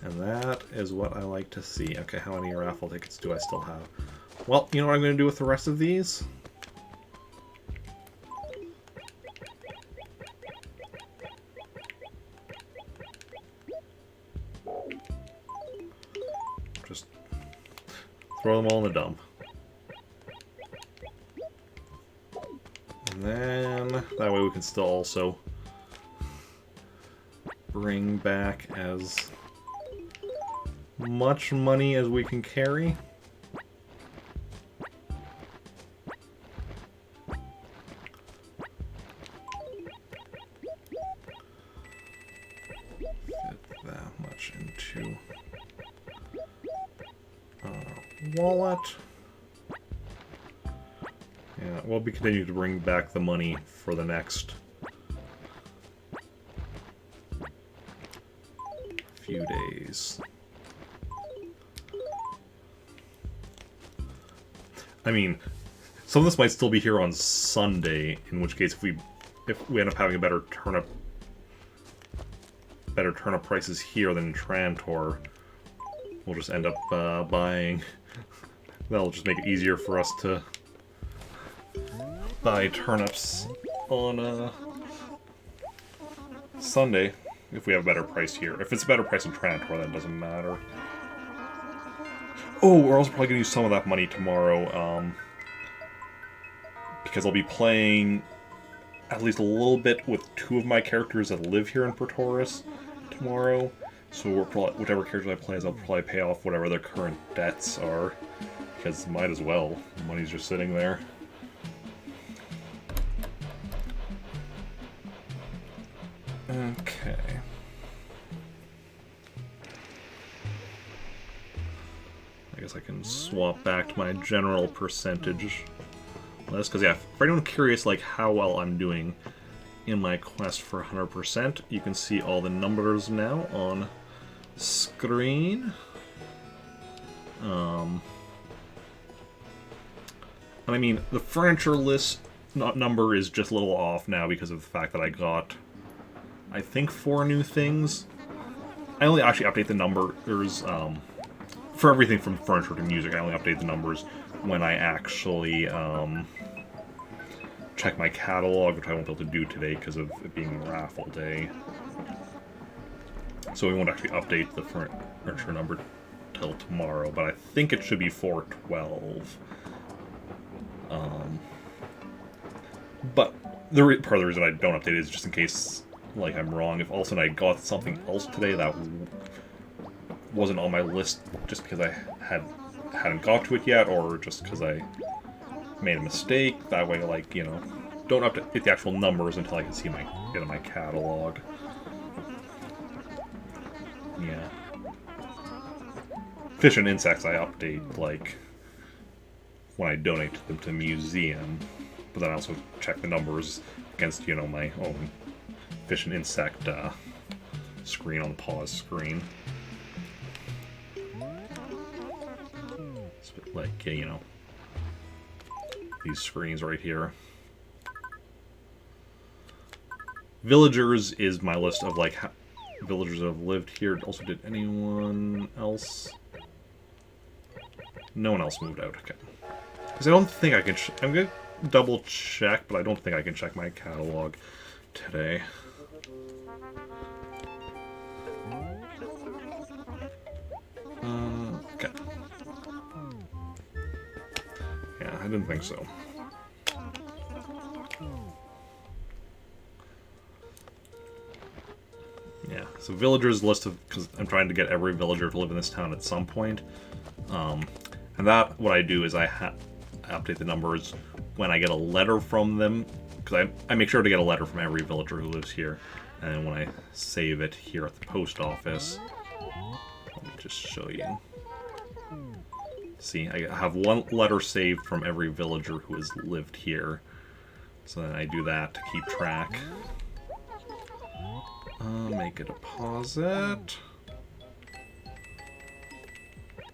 And that is what I like to see. Okay, how many raffle tickets do I still have? Well, you know what I'm going to do with the rest of these? Just throw them all in the dump. And then, that way we can still also bring back as much money as we can carry. Fit that much into our wallet. Yeah, we'll be continuing to bring back the money for the next few days. I mean, some of this might still be here on Sunday, in which case if we end up having a better turnip prices here than in Trantor, we'll just end up buying. That'll just make it easier for us to buy turnips on Sunday if we have a better price here. If it's a better price in Trantor, then it doesn't matter. Oh, we're also probably going to use some of that money tomorrow, because I'll be playing at least a little bit with 2 of my characters that live here in Pretoris tomorrow. So we're probably, whichever characters I play, I'll probably pay off whatever their current debts are, because might as well. The money's just sitting there. Okay. I guess I can swap back to my general percentage list, because yeah, for anyone curious like how well I'm doing in my quest for 100%, you can see all the numbers now on screen. And I mean, the furniture list number is just a little off now because of the fact that I got, I think, 4 new things. I only actually update the numbers, for everything from furniture to music. I only update the numbers when I actually check my catalog, which I won't be able to do today because of it being raffle day. So we won't actually update the furniture number till tomorrow, but I think it should be 412. But part of the reason I don't update it is just in case, like, I'm wrong. If all of a sudden I got something else today that wasn't on my list just because I hadn't got to it yet, or just because I made a mistake, that way, like, you know, don't update the actual numbers until I can see it in my catalog. Yeah. Fish and insects I update, like, when I donate them to museum, but then I also check the numbers against, you know, my own fish and insect screen on the pause screen. It's a bit like, you know, these screens right here. Villagers is my list of, like, villagers that have lived here. Also, did anyone else? No one else moved out. Okay. Because I don't think I can... I'm going to double check, but I don't think I can check my catalog today. Okay. Yeah, I didn't think so. Yeah, so villagers list of... because I'm trying to get every villager to live in this town at some point. And that, what I do is I update the numbers when I get a letter from them, because I make sure to get a letter from every villager who lives here, and when I save it here at the post office, let me just show you. See, I have one letter saved from every villager who has lived here, so then I do that to keep track. Make a deposit.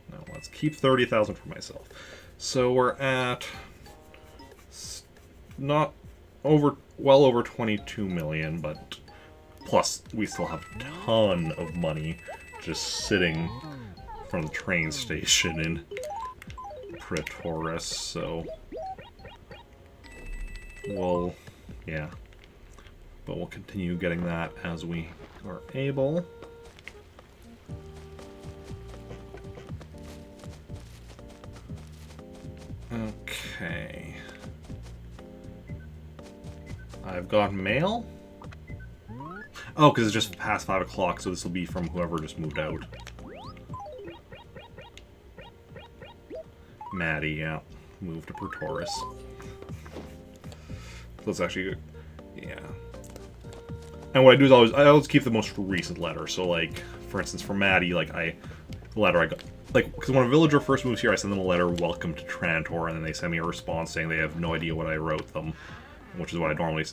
No, let's keep 30,000 for myself. So we're at not over, well over 22 million, but plus we still have a ton of money just sitting from the train station in Praetoris, so we'll, yeah, but we'll continue getting that as we are able. Okay. I've got mail. Oh, because it's just past 5 o'clock, so this will be from whoever just moved out. Maddie, yeah. Moved to Praetoris. So it's actually, yeah. And what I do is I always keep the most recent letter. So, like, for instance, for Maddie, like, the letter I got, like, because when a villager first moves here, I send them a letter, welcome to Trantor, and then they send me a response saying they have no idea what I wrote them, which is what I normally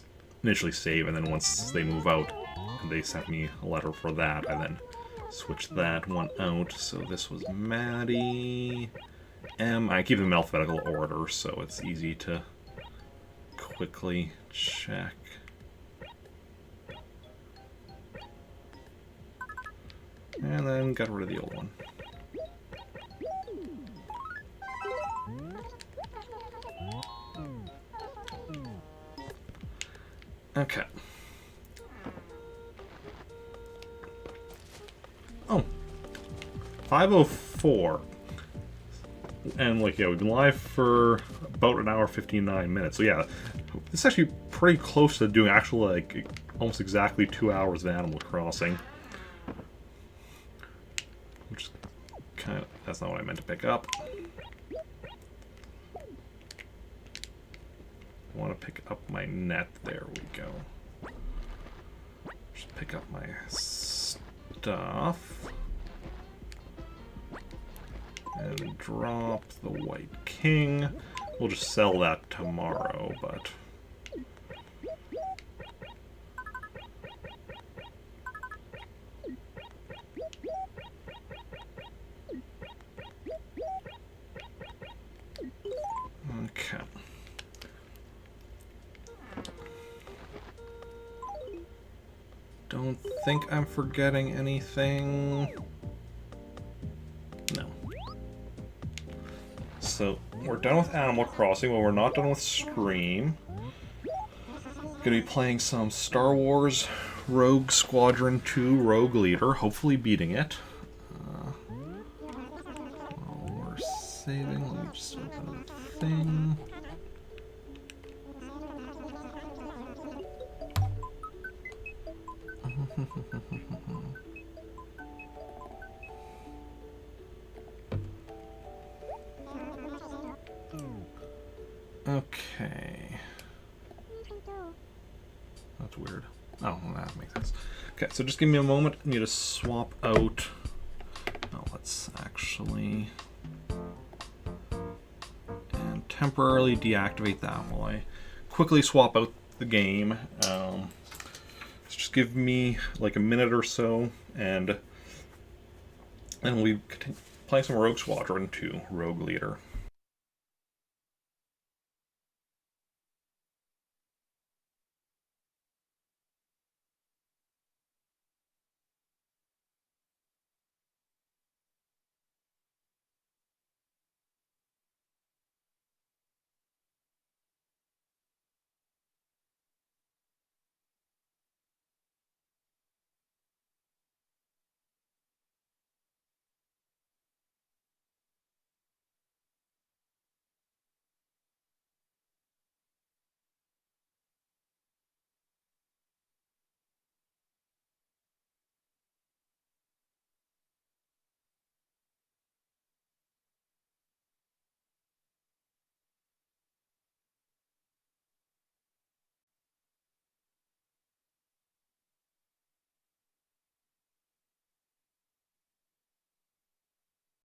initially save, and then once they move out, and they sent me a letter for that, I then switch that one out. So this was Maddie. I keep them in alphabetical order, so it's easy to quickly check. And then got rid of the old one. Okay. Oh. 5:04. And, like, yeah, we've been live for about an hour, 59 minutes. So, yeah, this is actually pretty close to doing actual, like, almost exactly 2 hours of Animal Crossing. Which is kind of, that's not what I meant to pick up. I want to pick up my net. There we go. Just pick up my stuff. And drop the White King. We'll just sell that tomorrow, but... Okay. Don't think I'm forgetting anything. No. So, we're done with Animal Crossing, but we're not done with Stream. Gonna be playing some Star Wars Rogue Squadron 2 Rogue Leader, hopefully beating it. While we're saving, let me just open the thing. Okay. That's weird. Oh, well, that makes sense. Okay, so just give me a moment. I need to swap out. Oh, let's actually and temporarily deactivate that while I quickly swap out the game. Just give me like a minute or so, and we continue playing some Rogue Squadron 2 Rogue Leader.